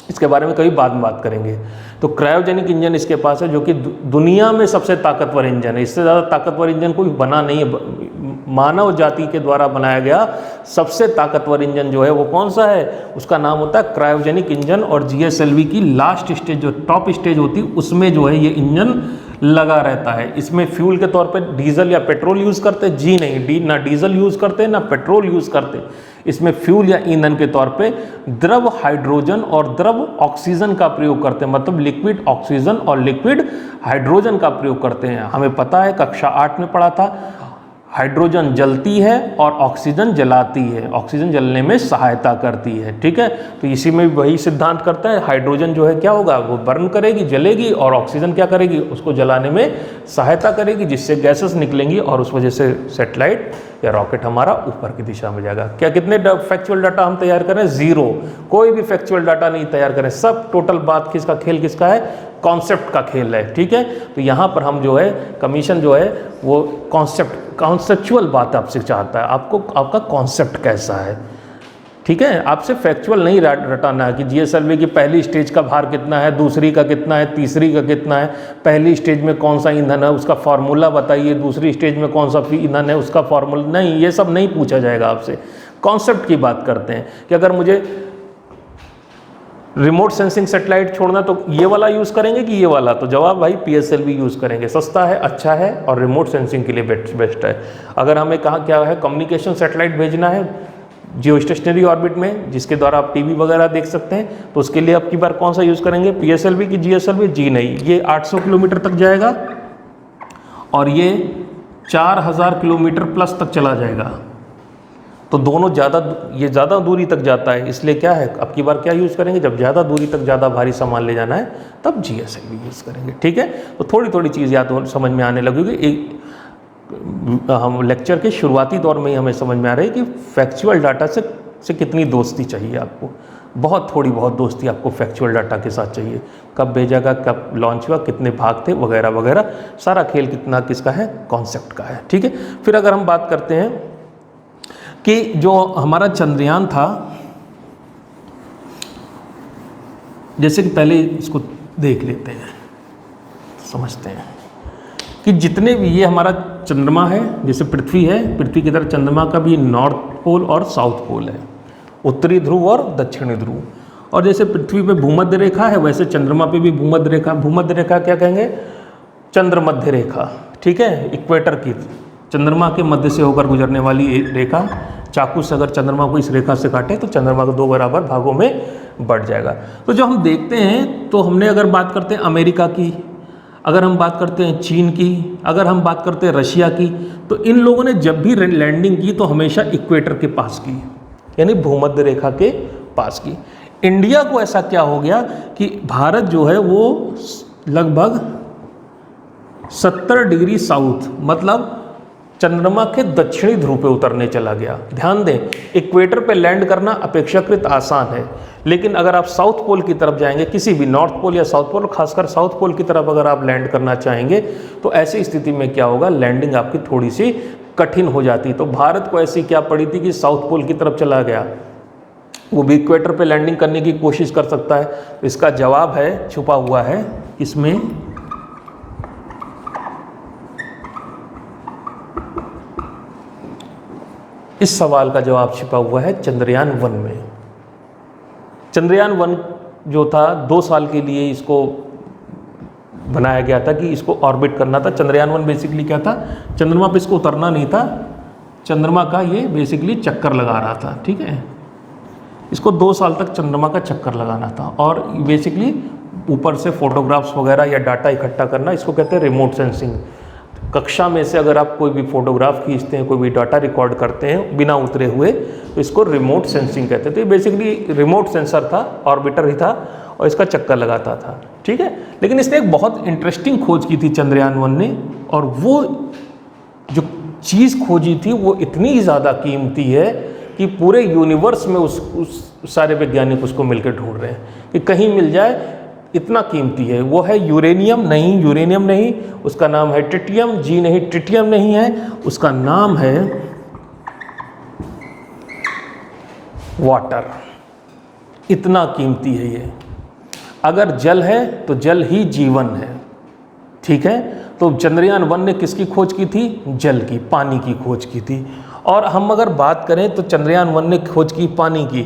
इसके बारे में कभी बाद में बात करेंगे। तो क्रायोजेनिक इंजन इसके पास है, जो कि दुनिया में सबसे ताकतवर इंजन है। इससे ज़्यादा ताकतवर इंजन कोई बना नहीं है। मानव जाति के द्वारा बनाया गया सबसे ताकतवर इंजन जो है वो कौन सा है, उसका नाम होता है क्रायोजेनिक इंजन। और GSLV की लास्ट स्टेज जो टॉप स्टेज होती है उसमें जो है ये इंजन लगा रहता है। इसमें फ्यूल के तौर पे डीजल या पेट्रोल यूज़ करते, जी नहीं, ना डीजल यूज़ करते ना पेट्रोल यूज़ करते। इसमें फ्यूल या ईंधन के तौर पे द्रव हाइड्रोजन और द्रव ऑक्सीजन का प्रयोग करते हैं, मतलब लिक्विड ऑक्सीजन और लिक्विड हाइड्रोजन का प्रयोग करते हैं। हमें पता है, कक्षा 8 में पढ़ा था, हाइड्रोजन जलती है और ऑक्सीजन जलाती है, ऑक्सीजन जलने में सहायता करती है। ठीक है, तो इसी में वही सिद्धांत करता है, हाइड्रोजन जो है क्या होगा, वो बर्न करेगी, जलेगी, और ऑक्सीजन क्या करेगी, उसको जलाने में सहायता करेगी, जिससे गैसेस निकलेंगी और उस वजह से सैटेलाइट या रॉकेट हमारा ऊपर की दिशा में जाएगा। क्या कितने फैक्चुअल डाटा हम तैयार करें, 0, कोई भी फैक्चुअल डाटा नहीं तैयार करें, सब टोटल बात किसका खेल किसका है, कॉन्सेप्ट का खेल है। ठीक है, तो यहाँ पर हम जो है कमीशन जो है वो कॉन्सेप्चुअल बात आपसे चाहता है, आपको आपका कॉन्सेप्ट कैसा है। ठीक है, आपसे फैक्चुअल नहीं रटाना है कि GSLV की पहली स्टेज का भार कितना है, दूसरी का कितना है, तीसरी का कितना है, पहली स्टेज में कौन सा ईंधन है उसका फार्मूला बताइए, दूसरी स्टेज में कौन सा ईंधन है उसका फार्मूला, नहीं, ये सब नहीं पूछा जाएगा आपसे। कॉन्सेप्ट की बात करते हैं कि अगर मुझे रिमोट सेंसिंग सैटेलाइट छोड़ना तो ये वाला यूज़ करेंगे कि ये वाला, तो जवाब भाई PSLV यूज़ करेंगे, सस्ता है, अच्छा है और रिमोट सेंसिंग के लिए बेस्ट है। अगर हमें कहाँ क्या है, कम्युनिकेशन सैटेलाइट भेजना है जियो स्टेशनरी ऑर्बिट में, जिसके द्वारा आप टीवी वगैरह देख सकते हैं, तो उसके लिए अब की बार कौन सा यूज़ करेंगे, PSLV की GSLV, जी नहीं, ये 800 किलोमीटर तक जाएगा और ये 4000 किलोमीटर प्लस तक चला जाएगा। तो दोनों ये ज़्यादा दूरी तक जाता है, इसलिए क्या है, अब की बार क्या यूज़ करेंगे, जब ज़्यादा दूरी तक ज़्यादा भारी सामान ले जाना है तब GSLV यूज़ करेंगे। ठीक है, तो थोड़ी थोड़ी चीज़ या तो समझ में आने लगेगी। हम लेक्चर के शुरुआती दौर में ही हमें समझ में आ रहा है कि फैक्चुअल डाटा से कितनी दोस्ती चाहिए आपको, बहुत दोस्ती आपको फैक्चुअल डाटा के साथ चाहिए। कब भेजा, कब लॉन्च हुआ, कितने भाग थे, वगैरह वगैरह, सारा खेल कितना किसका है, कॉन्सेप्ट का है। ठीक है, फिर अगर हम बात करते हैं कि जो हमारा चंद्रयान था, जैसे कि पहले इसको देख लेते हैं, समझते हैं कि जितने भी ये हमारा चंद्रमा है, जैसे पृथ्वी है, पृथ्वी की तरह चंद्रमा का भी नॉर्थ पोल और साउथ पोल है, उत्तरी ध्रुव और दक्षिणी ध्रुव। और जैसे पृथ्वी पे भूमध्य रेखा है, वैसे चंद्रमा पे भी भूमध्य रेखा, भूमध्य रेखा क्या कहेंगे, चंद्र मध्य रेखा। ठीक है, इक्वेटर की चंद्रमा के मध्य से होकर गुजरने वाली एक रेखा, चाकू से अगर चंद्रमा को इस रेखा से काटे तो चंद्रमा को 2 बराबर भागों में बढ़ जाएगा। तो जो हम देखते हैं, तो हमने अगर बात करते हैं अमेरिका की, अगर हम बात करते हैं चीन की, अगर हम बात करते हैं रशिया की, तो इन लोगों ने जब भी लैंडिंग की तो हमेशा इक्वेटर के पास की, यानी भूमध्य रेखा के पास की। इंडिया को ऐसा क्या हो गया कि भारत जो है वो लगभग 70 डिग्री साउथ, मतलब चंद्रमा के दक्षिणी ध्रुव पे उतरने चला गया। ध्यान दें, इक्वेटर पे लैंड करना अपेक्षाकृत आसान है, लेकिन अगर आप साउथ पोल की तरफ जाएंगे, किसी भी नॉर्थ पोल या साउथ पोल, खासकर साउथ पोल की तरफ अगर आप लैंड करना चाहेंगे, तो ऐसी स्थिति में क्या होगा, लैंडिंग आपकी थोड़ी सी कठिन हो जाती। तो भारत को ऐसी क्या पड़ी थी कि साउथ पोल की तरफ चला गया, वो भी इक्वेटर पे लैंडिंग करने की कोशिश कर सकता है। तो इसका जवाब है, छुपा हुआ है इसमें, इस सवाल का जवाब छिपा हुआ है चंद्रयान 1 में। चंद्रयान 1 जो था 2 साल के लिए इसको बनाया गया था कि इसको ऑर्बिट करना था। चंद्रयान 1 बेसिकली क्या था, चंद्रमा पे इसको उतरना नहीं था, चंद्रमा का ये बेसिकली चक्कर लगा रहा था। ठीक है, इसको 2 साल तक चंद्रमा का चक्कर लगाना था और बेसिकली ऊपर से फोटोग्राफ्स वगैरह या डाटा इकट्ठा करना, इसको कहते हैं रिमोट सेंसिंग। कक्षा में से अगर आप कोई भी फोटोग्राफ खींचते हैं, कोई भी डाटा रिकॉर्ड करते हैं बिना उतरे हुए, तो इसको रिमोट सेंसिंग कहते हैं। तो ये बेसिकली रिमोट सेंसर था, ऑर्बिटर ही था और इसका चक्कर लगाता था, ठीक है। लेकिन इसने एक बहुत इंटरेस्टिंग खोज की थी चंद्रयान-1 ने, और वो जो चीज़ खोजी थी वो इतनी ज़्यादा कीमती है कि पूरे यूनिवर्स में उस सारे वैज्ञानिक उसको मिलकर ढूंढ रहे हैं कि कहीं मिल जाए, इतना कीमती है। वो है यूरेनियम नहीं, उसका नाम है ट्रिटियम, जी नहीं ट्रिटियम नहीं है, उसका नाम है वाटर। इतना कीमती है ये। अगर जल है तो जल ही जीवन है, ठीक है। तो चंद्रयान-1 ने किसकी खोज की थी? जल की, पानी की खोज की थी। और हम अगर बात करें तो चंद्रयान-1 ने खोज की पानी की,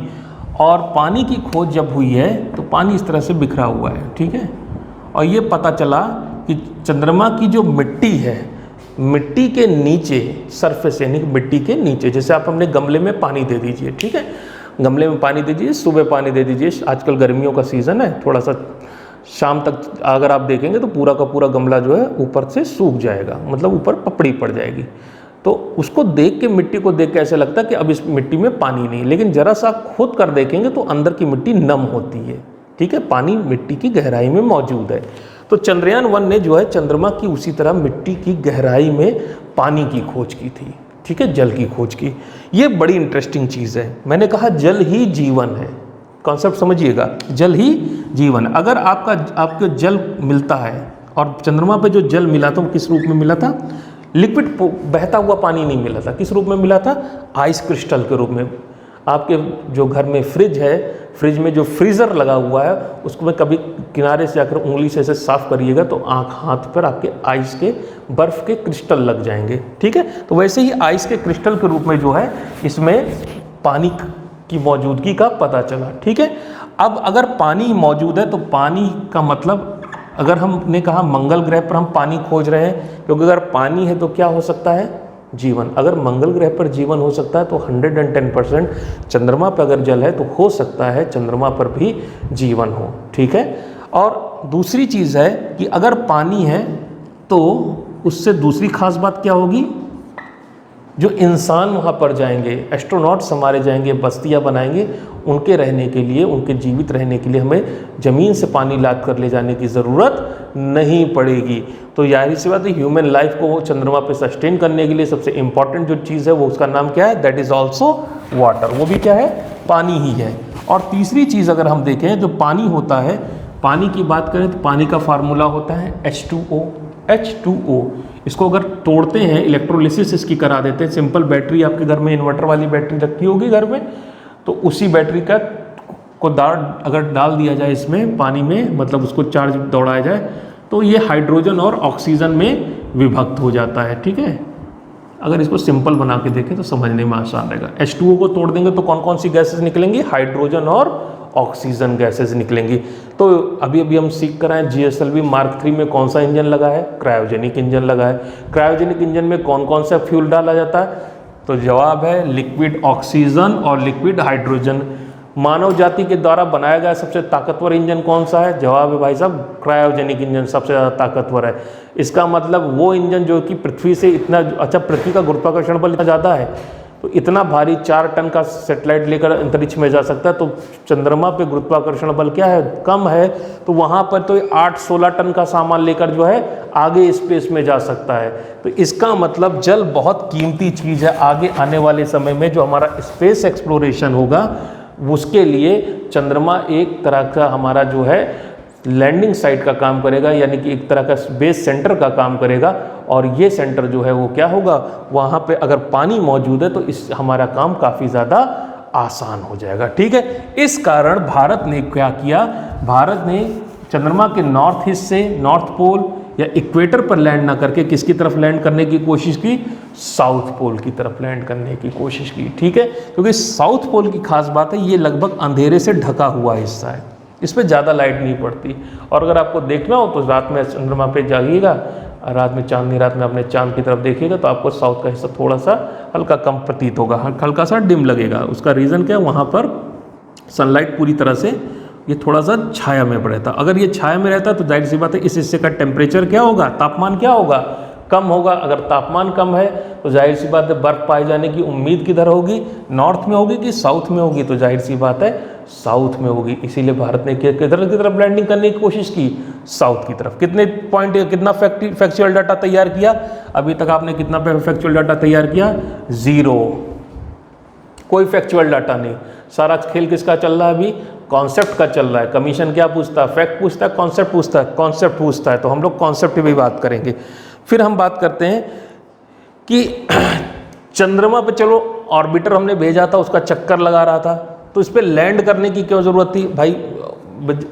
और पानी की खोज जब हुई है तो पानी इस तरह से बिखरा हुआ है, ठीक है। और ये पता चला कि चंद्रमा की जो मिट्टी है, मिट्टी के नीचे सरफेस, यानी कि मिट्टी के नीचे, जैसे आप अपने गमले में पानी दे दीजिए, ठीक है, गमले में पानी दे दीजिए, सुबह पानी दे दीजिए, आजकल गर्मियों का सीज़न है, थोड़ा सा शाम तक अगर आप देखेंगे तो पूरा का पूरा गमला जो है ऊपर से सूख जाएगा, मतलब ऊपर पपड़ी पड़ जाएगी। तो उसको देख के, मिट्टी को देख के ऐसे लगता है कि अब इस मिट्टी में पानी नहीं, लेकिन ज़रा सा आप खुद कर देखेंगे तो अंदर की मिट्टी नम होती है, ठीक है, पानी मिट्टी की गहराई में मौजूद है। तो चंद्रयान-1 ने जो है चंद्रमा की उसी तरह मिट्टी की गहराई में पानी की खोज की थी, ठीक है, जल की खोज की। ये बड़ी इंटरेस्टिंग चीज़ है। मैंने कहा जल ही जीवन है, कॉन्सेप्ट समझिएगा, जल ही जीवन। अगर आपको जल मिलता है, और चंद्रमा पे जो जल मिला था वो किस रूप में मिला था? लिक्विड, बहता हुआ पानी नहीं मिला था। किस रूप में मिला था? आइस क्रिस्टल के रूप में। आपके जो घर में फ्रिज है, फ्रिज में जो फ्रीज़र लगा हुआ है, उसको में कभी किनारे से जाकर उंगली से ऐसे साफ करिएगा तो हाथ पर आपके आइस के, बर्फ़ के क्रिस्टल लग जाएंगे, ठीक है। तो वैसे ही आइस के क्रिस्टल के रूप में जो है इसमें पानी की मौजूदगी का पता चला, ठीक है। अब अगर पानी मौजूद है तो पानी का मतलब, अगर हमने कहा मंगल ग्रह पर हम पानी खोज रहे हैं, क्योंकि अगर पानी है तो क्या हो सकता है? जीवन। अगर मंगल ग्रह पर जीवन हो सकता है तो 110% चंद्रमा पर अगर जल है तो हो सकता है चंद्रमा पर भी जीवन हो, ठीक है। और दूसरी चीज़ है कि अगर पानी है तो उससे दूसरी खास बात क्या होगी? जो इंसान वहाँ पर जाएंगे, एस्ट्रोनॉट्स हमारे जाएंगे, बस्तियाँ बनाएंगे, उनके रहने के लिए, उनके जीवित रहने के लिए हमें ज़मीन से पानी लाद कर ले जाने की ज़रूरत नहीं पड़ेगी। तो जाहिर सी बात है, ह्यूमन लाइफ को चंद्रमा पे सस्टेन करने के लिए सबसे इम्पॉर्टेंट जो चीज़ है वो, उसका नाम क्या है? That is also water. वो भी क्या है? पानी ही है। और तीसरी चीज़ अगर हम देखें, जो पानी होता है, पानी की बात करें तो पानी का फार्मूला होता है H2O। इसको अगर तोड़ते हैं, इलेक्ट्रोलिसिस इसकी करा देते हैं, सिंपल बैटरी आपके घर में, इन्वर्टर वाली बैटरी रखी होगी घर में, तो उसी बैटरी का को अगर डाल दिया जाए इसमें पानी में, मतलब उसको चार्ज दौड़ाया जाए, तो ये हाइड्रोजन और ऑक्सीजन में विभक्त हो जाता है, ठीक है। अगर इसको सिंपल बना के देखें तो समझने में आसान रहेगा। H2O को तोड़ देंगे तो कौन कौन सी गैसेज निकलेंगी? हाइड्रोजन और ऑक्सीजन गैसेज निकलेंगी। तो अभी हम सीख कर आए, GSLV Mark 3 में कौन सा इंजन लगा है? क्रायोजेनिक इंजन लगा है। क्रायोजेनिक इंजन में कौन कौन सा फ्यूल डाला जाता है? तो जवाब है लिक्विड ऑक्सीजन और लिक्विड हाइड्रोजन। मानव जाति के द्वारा बनाया गया सबसे ताकतवर इंजन कौन सा है? जवाब है भाई साहब, क्रायोजेनिक इंजन सबसे ज़्यादा ताकतवर है। इसका मतलब वो इंजन जो कि पृथ्वी से इतना, अच्छा पृथ्वी का गुरुत्वाकर्षण बल इतना ज़्यादा है तो इतना भारी 4 टन का सैटेलाइट लेकर अंतरिक्ष में जा सकता है, तो चंद्रमा पे गुरुत्वाकर्षण बल क्या है? कम है, तो वहाँ पर तो 8-16 टन का सामान लेकर जो है आगे स्पेस में जा सकता है। तो इसका मतलब जल बहुत कीमती चीज़ है। आगे आने वाले समय में जो हमारा स्पेस एक्सप्लोरेशन होगा उसके लिए चंद्रमा एक तरह का हमारा जो है लैंडिंग साइट का काम करेगा, यानी कि एक तरह का बेस सेंटर का काम करेगा। और ये सेंटर जो है वो क्या होगा? वहाँ पे अगर पानी मौजूद है तो इस हमारा काम काफ़ी ज़्यादा आसान हो जाएगा, ठीक है। इस कारण भारत ने क्या किया? भारत ने चंद्रमा के नॉर्थ हिस्से से, नॉर्थ पोल या इक्वेटर पर लैंड ना करके किसकी तरफ लैंड करने की कोशिश की? साउथ पोल की तरफ लैंड करने की कोशिश की, ठीक है। क्योंकि साउथ पोल की खास बात है, ये लगभग अंधेरे से ढका हुआ हिस्सा है, इस पर ज़्यादा लाइट नहीं पड़ती। और अगर आपको देखना हो तो रात में चंद्रमा पे जाइएगा, रात में चांदनी रात में अपने चांद की तरफ देखिएगा तो आपको साउथ का हिस्सा थोड़ा सा हल्का कम प्रतीत होगा, हल्का सा डिम लगेगा। उसका रीज़न क्या है? वहाँ पर सनलाइट पूरी तरह से ये थोड़ा सा छाया में रहता। अगर ये छाया में रहता तो जाहिर सी बात है इस हिस्से का टेम्परेचर क्या होगा, तापमान क्या होगा, कम होगा। अगर तापमान कम है तो जाहिर सी बात है बर्फ़ पाए जाने की उम्मीद किधर होगी, नॉर्थ में होगी कि साउथ में होगी, तो जाहिर सी बात है साउथ में होगी। इसीलिए भारत ने किधर की तरफ लैंडिंग करने की कोशिश की, साउथ की तरफ। कितने पॉइंट, कितना फैक्चुअल डाटा तैयार किया, अभी तक आपने कितना फैक्चुअल डाटा तैयार किया, 0, कोई फैक्चुअल डाटा नहीं। सारा खेल किसका चल रहा है अभी, कॉन्सेप्ट का चल रहा है। कमीशन क्या पूछता है, फैक्ट पूछता है, कॉन्सेप्ट पूछता है, कॉन्सेप्ट पूछता है। तो हम लोग कॉन्सेप्ट की भी बात करेंगे। फिर हम बात करते हैं कि चंद्रमा पे चलो ऑर्बिटर हमने भेजा था, उसका चक्कर लगा रहा था, तो इस पर लैंड करने की क्यों ज़रूरत थी भाई।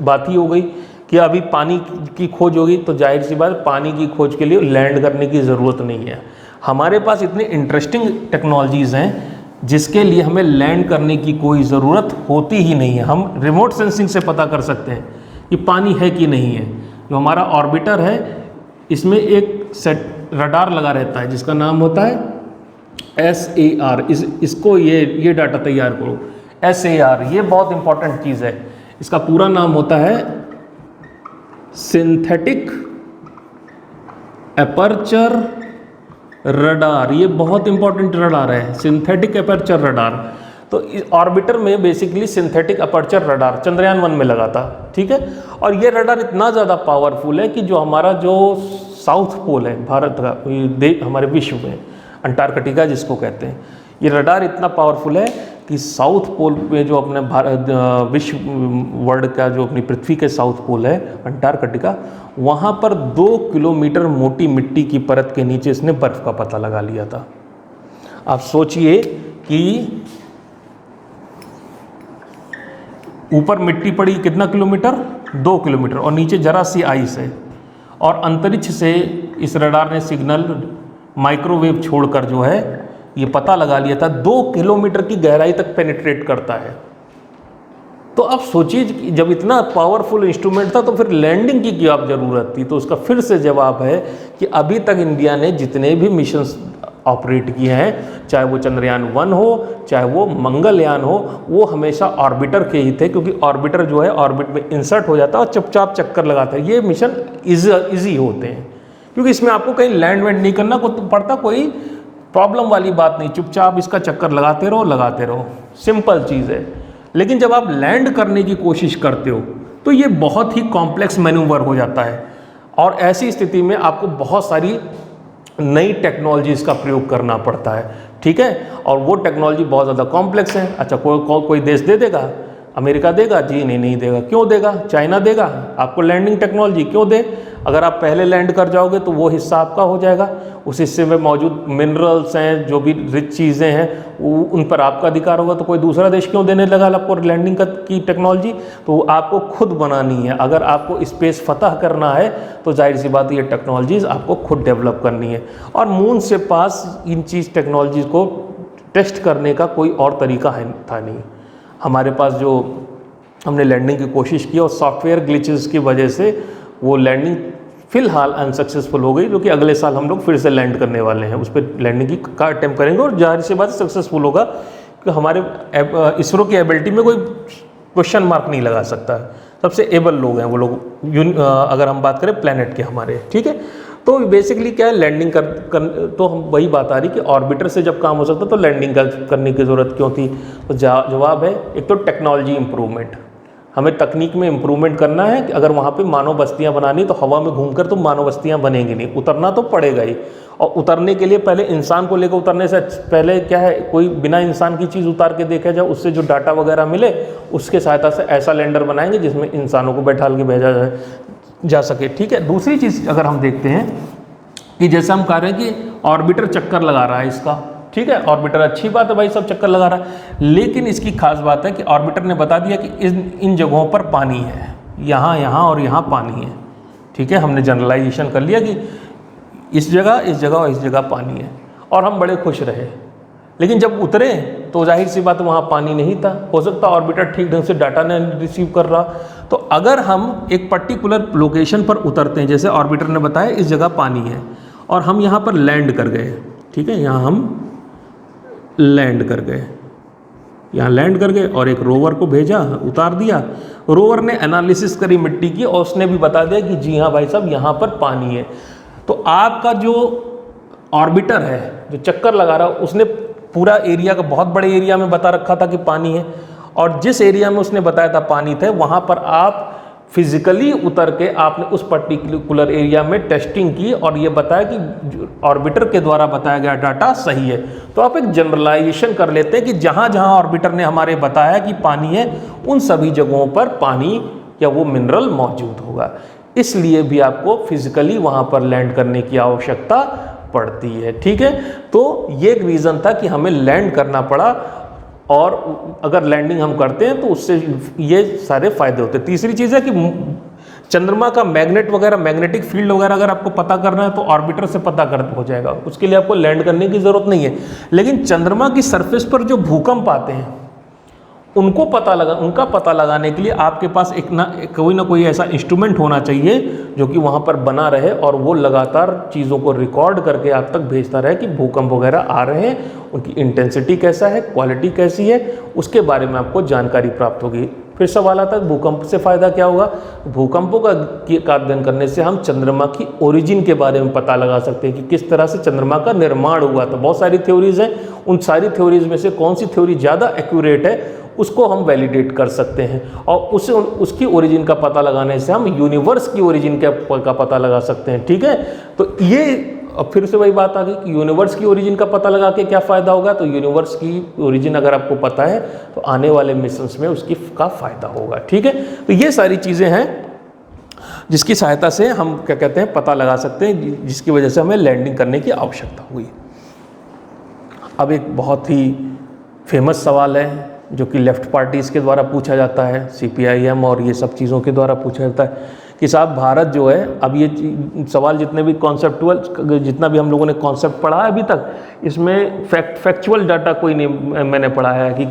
बात ही हो गई कि अभी पानी की खोज होगी, तो जाहिर सी बात पानी की खोज के लिए लैंड करने की ज़रूरत नहीं है। हमारे पास इतनी इंटरेस्टिंग टेक्नोलॉजीज़ हैं जिसके लिए हमें लैंड करने की कोई ज़रूरत होती ही नहीं है। हम रिमोट सेंसिंग से पता कर सकते हैं कि पानी है कि नहीं है। जो हमारा ऑर्बिटर है इसमें एक सेट रडार लगा रहता है जिसका नाम होता है SAR। इसको ये डाटा तैयार करो, SAR, ये बहुत इंपॉर्टेंट चीज़ है। इसका पूरा नाम होता है सिंथेटिक एपर्चर रडार। ये बहुत इंपॉर्टेंट रडार है, सिंथेटिक एपर्चर रडार। तो इस ऑर्बिटर में basically synthetic aperture radar Chandrayaan 1 में लगा था, ठीक है। और ये रडार इतना ज़्यादा पावरफुल है कि जो हमारा जो साउथ पोल है भारत का, हमारे विश्व में अंटार्कटिका जिसको कहते हैं, ये रडार इतना पावरफुल है कि साउथ पोल पे जो अपने भारत विश्व वर्ल्ड का जो अपनी पृथ्वी के साउथ पोल है अंटार्कटिका, वहाँ पर 2 किलोमीटर मोटी मिट्टी की परत के नीचे इसने बर्फ़ का पता लगा लिया था। आप सोचिए कि ऊपर मिट्टी पड़ी कितना किलोमीटर, 2 किलोमीटर, और नीचे जरा सी आइस है, और अंतरिक्ष से इस रडार ने सिग्नल माइक्रोवेव छोड़कर जो है ये पता लगा लिया था 2 किलोमीटर की गहराई तक पेनिट्रेट करता है। तो आप सोचिए जब इतना पावरफुल इंस्ट्रूमेंट था तो फिर लैंडिंग की क्या ज़रूरत थी। तो उसका फिर से जवाब है कि अभी तक इंडिया ने जितने भी मिशंस ऑपरेट किए हैं, चाहे वो चंद्रयान 1 हो, चाहे वो मंगलयान हो, वो हमेशा ऑर्बिटर के ही थे, क्योंकि ऑर्बिटर जो है ऑर्बिट में इंसर्ट हो जाता है और चुपचाप चक्कर लगाता है। ये मिशन ईजी होते हैं क्योंकि इसमें आपको कहीं लैंड वैंड नहीं करना पड़ता, कोई प्रॉब्लम वाली बात नहीं, चुपचाप इसका चक्कर लगाते रहो, सिंपल चीज़ है। लेकिन जब आप लैंड करने की कोशिश करते हो तो ये बहुत ही कॉम्प्लेक्स मैन्यूवर हो जाता है, और ऐसी स्थिति में आपको बहुत सारी नई टेक्नोलॉजीज़ का प्रयोग करना पड़ता है, ठीक है। और वो टेक्नोलॉजी बहुत ज़्यादा कॉम्प्लेक्स है। अच्छा, कोई देश दे देगा, अमेरिका देगा जी, नहीं देगा। क्यों देगा? चाइना देगा आपको लैंडिंग टेक्नोलॉजी, क्यों दे? अगर आप पहले लैंड कर जाओगे तो वो हिस्सा आपका हो जाएगा, उस हिस्से में मौजूद मिनरल्स हैं, जो भी रिच चीज़ें हैं, उन पर आपका अधिकार होगा। तो कोई दूसरा देश क्यों देने लगा आपको लैंडिंग की टेक्नोलॉजी? तो आपको खुद बनानी है। अगर आपको स्पेस फतह करना है तो जाहिर सी बात ये टेक्नोलॉजीज़ आपको खुद डेवलप करनी है। और मून से पास इन टेक्नोलॉजीज़ को टेस्ट करने का कोई और तरीका था नहीं। हमारे पास जो हमने लैंडिंग की कोशिश की और सॉफ्टवेयर ग्लिचेस की वजह से वो लैंडिंग फ़िलहाल अनसक्सेसफुल हो गई, जो कि अगले साल हम लोग फिर से लैंड करने वाले हैं, उस पर लैंडिंग का अटेम्प्ट करेंगे और जाहिर सी बात सक्सेसफुल होगा, कि हमारे इसरो की एबिलिटी में कोई क्वेश्चन मार्क नहीं लगा सकता। सबसे एबल लोग हैं वो लोग, अगर हम बात करें प्लैनेट के हमारे, ठीक है। तो बेसिकली क्या है, लैंडिंग तो हम वही बात आ रही कि ऑर्बिटर से जब काम हो सकता तो लैंडिंग करने की ज़रूरत क्यों थी। तो जवाब है, एक तो टेक्नोलॉजी इम्प्रूवमेंट, हमें तकनीक में इम्प्रूवमेंट करना है कि अगर वहाँ पे मानव बस्तियाँ बनानी तो हवा में घूमकर तो मानव बस्तियाँ बनेंगी नहीं, उतरना तो पड़ेगा ही। और उतरने के लिए पहले इंसान को लेकर उतरने से पहले क्या है, कोई बिना इंसान की चीज़ उतार के देखा जाए, उससे जो डाटा वगैरह मिले उसके सहायता से ऐसा लैंडर बनाएंगे जिसमें इंसानों को बैठा के भेजा जा सके, ठीक है। दूसरी चीज़ अगर हम देखते हैं कि जैसे हम कह रहे हैं कि ऑर्बिटर चक्कर लगा रहा है इसका, ठीक है, ऑर्बिटर अच्छी बात है भाई, सब चक्कर लगा रहा है, लेकिन इसकी खास बात है कि ऑर्बिटर ने बता दिया कि इन जगहों पर पानी है, यहाँ और यहाँ पानी है, ठीक है। हमने जनरलाइजेशन कर लिया कि इस जगह और इस जगह पानी है, और हम बड़े खुश रहे। लेकिन जब उतरे तो जाहिर सी बात वहाँ पानी नहीं था। हो सकता ऑर्बिटर ठीक ढंग से डाटा नहीं रिसीव कर रहा। तो अगर हम एक पर्टिकुलर लोकेशन पर उतरते हैं, जैसे ऑर्बिटर ने बताया इस जगह पानी है, और हम यहाँ पर लैंड कर गए, ठीक है, यहाँ हम लैंड कर गए, यहाँ लैंड कर गए और एक रोवर को भेजा, उतार दिया। रोवर ने एनालिसिस करी मिट्टी की और उसने भी बता दिया कि जी हाँ भाई साहब यहाँ पर पानी है। तो आपका जो ऑर्बिटर है जो चक्कर लगा रहा उसने पूरा एरिया का, बहुत बड़े एरिया में बता रखा था कि पानी है, और जिस एरिया में उसने बताया था पानी थे वहाँ पर आप फिजिकली उतर के आपने उस पर्टिकुलर एरिया में टेस्टिंग की और ये बताया कि ऑर्बिटर के द्वारा बताया गया डाटा सही है। तो आप एक जनरलाइजेशन कर लेते हैं कि जहाँ जहाँ ऑर्बिटर ने हमारे बताया कि पानी है उन सभी जगहों पर पानी या वो मिनरल मौजूद होगा। इसलिए भी आपको फिजिकली वहाँ पर लैंड करने की आवश्यकता पड़ती है। ठीक है, तो ये एक रीज़न था कि हमें लैंड करना पड़ा, और अगर लैंडिंग हम करते हैं तो उससे ये सारे फायदे होते हैं। तीसरी चीज़ है कि चंद्रमा का मैग्नेट वगैरह, मैग्नेटिक फील्ड वगैरह अगर आपको पता करना है तो ऑर्बिटर से पता कर हो जाएगा, उसके लिए आपको लैंड करने की ज़रूरत नहीं है। लेकिन चंद्रमा की सरफेस पर जो भूकंप आते हैं उनका पता लगाने के लिए आपके पास कोई ना कोई ऐसा इंस्ट्रूमेंट होना चाहिए जो कि वहाँ पर बना रहे और वो लगातार चीज़ों को रिकॉर्ड करके आप तक भेजता रहे कि भूकंप वगैरह आ रहे हैं, उनकी इंटेंसिटी कैसा है, क्वालिटी कैसी है, उसके बारे में आपको जानकारी प्राप्त होगी। फिर सवाल आता है भूकंप से फ़ायदा क्या होगा। भूकंपों का अध्ययन करने से हम चंद्रमा की ओरिजिन के बारे में पता लगा सकते हैं कि किस तरह से चंद्रमा का निर्माण हुआ था। बहुत सारी थ्योरीज हैं, उन सारी थ्योरीज में से कौन सी थ्योरी ज़्यादा एक्यूरेट है उसको हम वैलिडेट कर सकते हैं, और उसकी ओरिजिन का पता लगाने से हम यूनिवर्स की ओरिजिन का पता लगा सकते हैं। ठीक है, तो ये अब फिर से वही बात आ गई कि यूनिवर्स की ओरिजिन का पता लगा के क्या फ़ायदा होगा। तो यूनिवर्स की ओरिजिन अगर आपको पता है तो आने वाले मिशंस में उसकी का फ़ायदा होगा। ठीक है, तो ये सारी चीज़ें हैं जिसकी सहायता से हम क्या कहते हैं पता लगा सकते हैं, जिसकी वजह से हमें लैंडिंग करने की आवश्यकता हुई। अब एक बहुत ही फेमस सवाल है जो कि लेफ्ट पार्टीज़ के द्वारा पूछा जाता है, CPIM और ये सब चीज़ों के द्वारा पूछा जाता है कि साहब भारत जो है, अब ये सवाल जितने भी कॉन्सेप्टुअल, जितना भी हम लोगों ने कॉन्सेप्ट पढ़ा है अभी तक, इसमें फैक्चुअल डाटा कोई नहीं मैंने पढ़ा है कि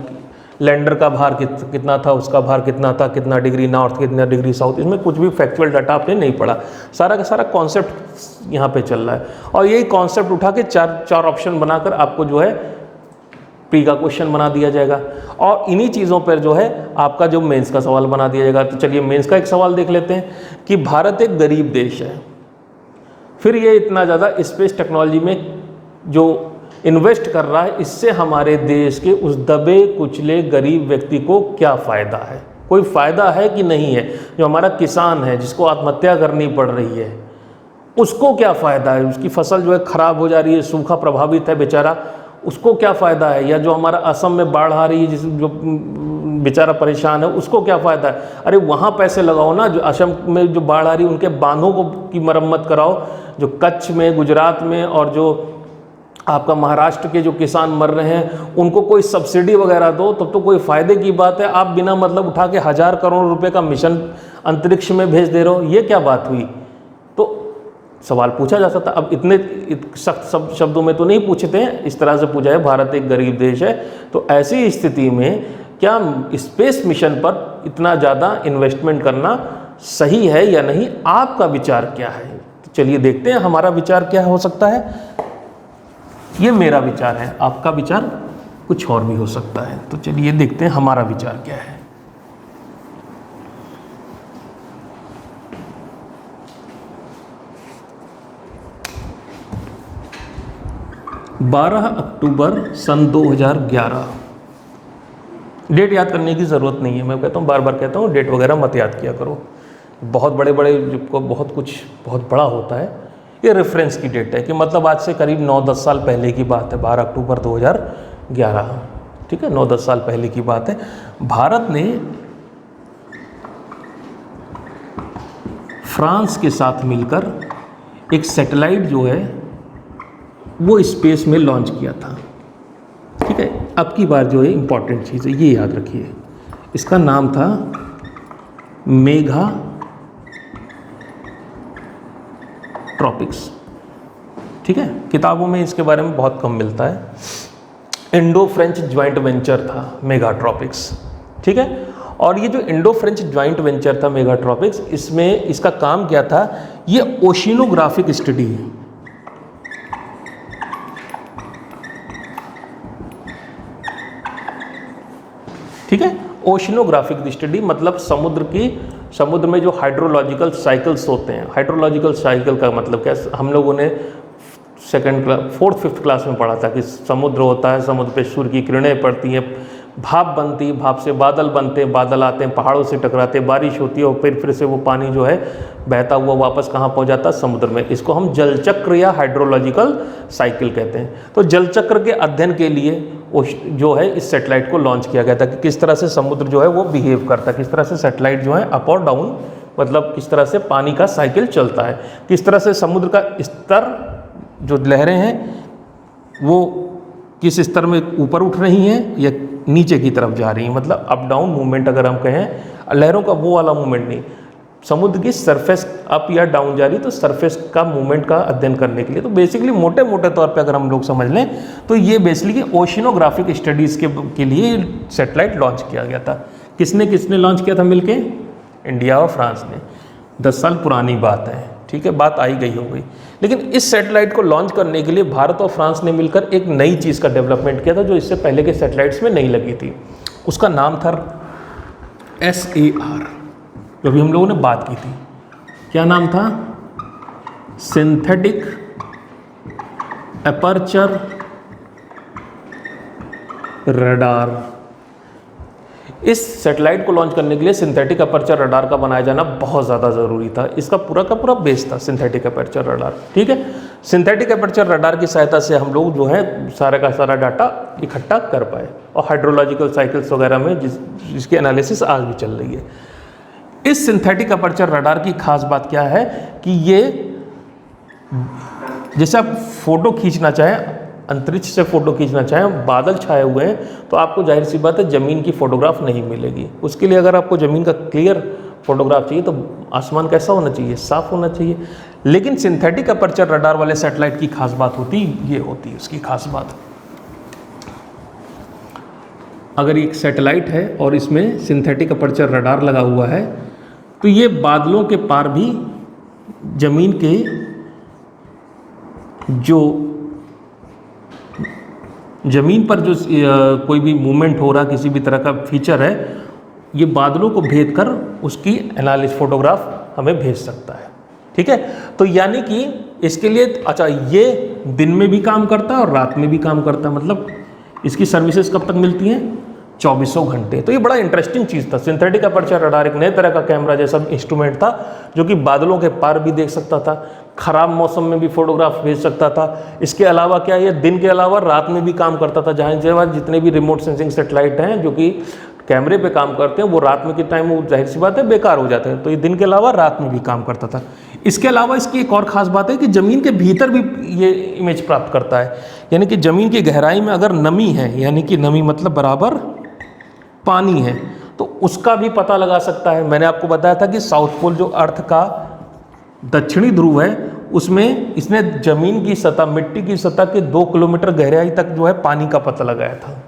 लैंडर का भार कितना था, उसका भार कितना था, कितना डिग्री नॉर्थ, कितना डिग्री साउथ, इसमें कुछ भी फैक्चुअल डाटा आपने नहीं पढ़ा। सारा का सारा कॉन्सेप्ट यहाँ पे चल रहा है, और यही कॉन्सेप्ट उठा के चार ऑप्शन बनाकर आपको जो है प्री का क्वेश्चन बना दिया जाएगा, और इन्हीं चीज़ों पर जो है आपका जो मेंस का सवाल बना दिया जाएगा। तो चलिए मेंस का एक सवाल देख लेते हैं कि भारत एक गरीब देश है, फिर ये इतना ज़्यादा स्पेस टेक्नोलॉजी में जो इन्वेस्ट कर रहा है, इससे हमारे देश के उस दबे कुचले गरीब व्यक्ति को क्या फ़ायदा है, कोई फ़ायदा है कि नहीं है। जो हमारा किसान है जिसको आत्महत्या करनी पड़ रही है उसको क्या फ़ायदा है, उसकी फसल जो है ख़राब हो जा रही है, सूखा प्रभावित है बेचारा, उसको क्या फ़ायदा है। या जो हमारा असम में बाढ़ आ रही है, जो बेचारा परेशान है, उसको क्या फ़ायदा है। अरे वहाँ पैसे लगाओ ना, जो असम में जो बाढ़ आ रही है उनके बांधों की मरम्मत कराओ, जो कच्छ में, गुजरात में और जो आपका महाराष्ट्र के जो किसान मर रहे हैं उनको कोई सब्सिडी वगैरह दो, तब तो कोई फ़ायदे की बात है। आप बिना मतलब उठा के 1000 करोड़ रुपए का मिशन अंतरिक्ष में भेज दे रहे हो, ये क्या बात हुई। तो सवाल पूछा जा सकता। अब इतने सख्त शब्दों में तो नहीं पूछते हैं, इस तरह से पूछा है भारत एक गरीब देश है, तो ऐसी स्थिति में क्या स्पेस मिशन पर इतना ज़्यादा इन्वेस्टमेंट करना सही है या नहीं, आपका विचार क्या है। तो चलिए देखते हैं हमारा विचार क्या हो सकता है। ये मेरा विचार है, आपका विचार कुछ और भी हो सकता है। तो चलिए देखते हैं हमारा विचार क्या है। अक्टूबर सन 2011, डेट याद करने की ज़रूरत नहीं है। मैं कहता हूँ, बार बार कहता हूँ, डेट वगैरह मत याद किया करो। बहुत बड़े बड़े जिनको बहुत बड़ा होता है, ये रेफरेंस की डेट है कि मतलब आज से करीब 9-10 साल पहले की बात है, 12 अक्टूबर 2011। ठीक है, 9-10 साल पहले की बात है। भारत ने फ्रांस के साथ मिलकर एक सैटेलाइट जो है वो स्पेस में लॉन्च किया था। ठीक है, अब की बार जो है इम्पॉर्टेंट चीज़ है, ये याद रखिए, इसका नाम था मेगा ट्रॉपिक्स। ठीक है, किताबों में इसके बारे में बहुत कम मिलता है। इंडो फ्रेंच ज्वाइंट वेंचर था मेगा ट्रॉपिक्स। ठीक है, और ये जो इंडो फ्रेंच ज्वाइंट वेंचर था मेगा ट्रॉपिक्स, इसमें इसका काम क्या था, ये ओशिनोग्राफिक स्टडी है। ठीक है। ओशनोग्राफिक स्टडी मतलब समुद्र में जो हाइड्रोलॉजिकल साइकिल्स होते हैं। हाइड्रोलॉजिकल साइकिल का मतलब क्या, हम लोगों ने फोर्थ फिफ्थ क्लास में पढ़ा था कि समुद्र होता है, समुद्र पे सूर्य की किरणें पड़ती हैं, भाप बनती है, भाप से बादल बनते हैं, बादल आते हैं, पहाड़ों से टकराते हैं, बारिश होती है और फिर से वो पानी जो है बहता हुआ वापस कहाँ पहुँच जाता है, समुद्र में। इसको हम जलचक्र या हाइड्रोलॉजिकल साइकिल कहते हैं। तो जलचक्र के अध्ययन के लिए जो है इस सैटेलाइट को लॉन्च किया गया था कि किस तरह से समुद्र जो है वो बिहेव करता है, किस तरह से सैटेलाइट जो है अप और डाउन, मतलब किस तरह से पानी का साइकिल चलता है, किस तरह से समुद्र का स्तर जो लहरें हैं वो किस स्तर में ऊपर उठ रही हैं या नीचे की तरफ जा रही हैं, मतलब अप डाउन मूवमेंट अगर हम कहें, लहरों का वो वाला मूवमेंट नहीं, समुद्र की सरफेस अप या डाउन जा रही, तो सरफेस का मूवमेंट का अध्ययन करने के लिए। तो बेसिकली मोटे मोटे तौर पे अगर हम लोग समझ लें तो ये बेसिकली ओशिनोग्राफिक स्टडीज़ के लिए सैटेलाइट लॉन्च किया गया था। किसने लॉन्च किया था मिलके? इंडिया और फ्रांस ने। 10 साल पुरानी बात है, ठीक है, बात आई गई हो गई। लेकिन इस सैटेलाइट को लॉन्च करने के लिए भारत और फ्रांस ने मिलकर एक नई चीज़ का डेवलपमेंट किया था जो इससे पहले के सैटेलाइट्स में नहीं लगी थी। उसका नाम था SAR, जो भी हम लोगों ने बात की थी। क्या नाम था? Synthetic aperture radar. इस सैटेलाइट को लॉन्च करने के लिए सिंथेटिक अपर्चर रडार का बनाया जाना बहुत ज़्यादा ज़रूरी था। इसका पूरा का पूरा बेस था सिंथेटिक अपर्चर रडार, ठीक है। सिंथेटिक अपर्चर रडार की सहायता से हम लोग जो है सारा का सारा डाटा इकट्ठा कर पाए और हाइड्रोलॉजिकल साइकिल्स वगैरह में जिसकी एनालिसिस आज भी चल रही है। इस सिंथेटिक अपर्चर रडार की खास बात क्या है कि ये जैसे आप फोटो खींचना चाहें, अंतरिक्ष से फोटो खींचना चाहें, बादल छाए हुए हैं तो आपको जाहिर सी बात है ज़मीन की फोटोग्राफ नहीं मिलेगी। उसके लिए अगर आपको ज़मीन का क्लियर फोटोग्राफ चाहिए तो आसमान कैसा होना चाहिए? साफ होना चाहिए। लेकिन सिंथेटिक अपर्चर रडार वाले सैटेलाइट की खास बात होती ये होती है, उसकी खास बात, अगर एक सैटेलाइट है और इसमें सिंथेटिक अपर्चर रडार लगा हुआ है तो ये बादलों के पार भी ज़मीन के जो ज़मीन पर जो कोई भी मूवमेंट हो रहा, किसी भी तरह का फीचर है, ये बादलों को भेद कर उसकी एनालिसिस फोटोग्राफ हमें भेज सकता है, ठीक है। तो यानी कि इसके लिए अच्छा, ये दिन में भी काम करता है और रात में भी काम करता है, मतलब इसकी सर्विसेज कब तक मिलती हैं? 24 घंटे। तो ये बड़ा इंटरेस्टिंग चीज़ था। सिंथेटिक अपर्चर रडार एक नए तरह का कैमरा जैसा इंस्ट्रूमेंट था जो कि बादलों के पार भी देख सकता था, ख़राब मौसम में भी फोटोग्राफ भेज सकता था। इसके अलावा क्या, ये दिन के अलावा रात में भी काम करता था। जहाँ जितने भी रिमोट सेंसिंग सेटेलाइट हैं जो कि कैमरे पे काम करते हैं वो रात में के टाइम वो जाहिर सी बात है बेकार हो जाते हैं, तो ये दिन के अलावा रात में भी काम करता था। इसके अलावा इसकी एक और ख़ास बात है कि ज़मीन के भीतर भी ये इमेज प्राप्त करता है, यानी कि ज़मीन की गहराई में अगर नमी है, यानी कि नमी मतलब बराबर पानी है, तो उसका भी पता लगा सकता है। मैंने आपको बताया था कि साउथ पोल जो अर्थ का दक्षिणी ध्रुव है उसमें इसने ज़मीन की सतह, मिट्टी की सतह के 2 किलोमीटर गहराई तक जो है पानी का पता लगाया था,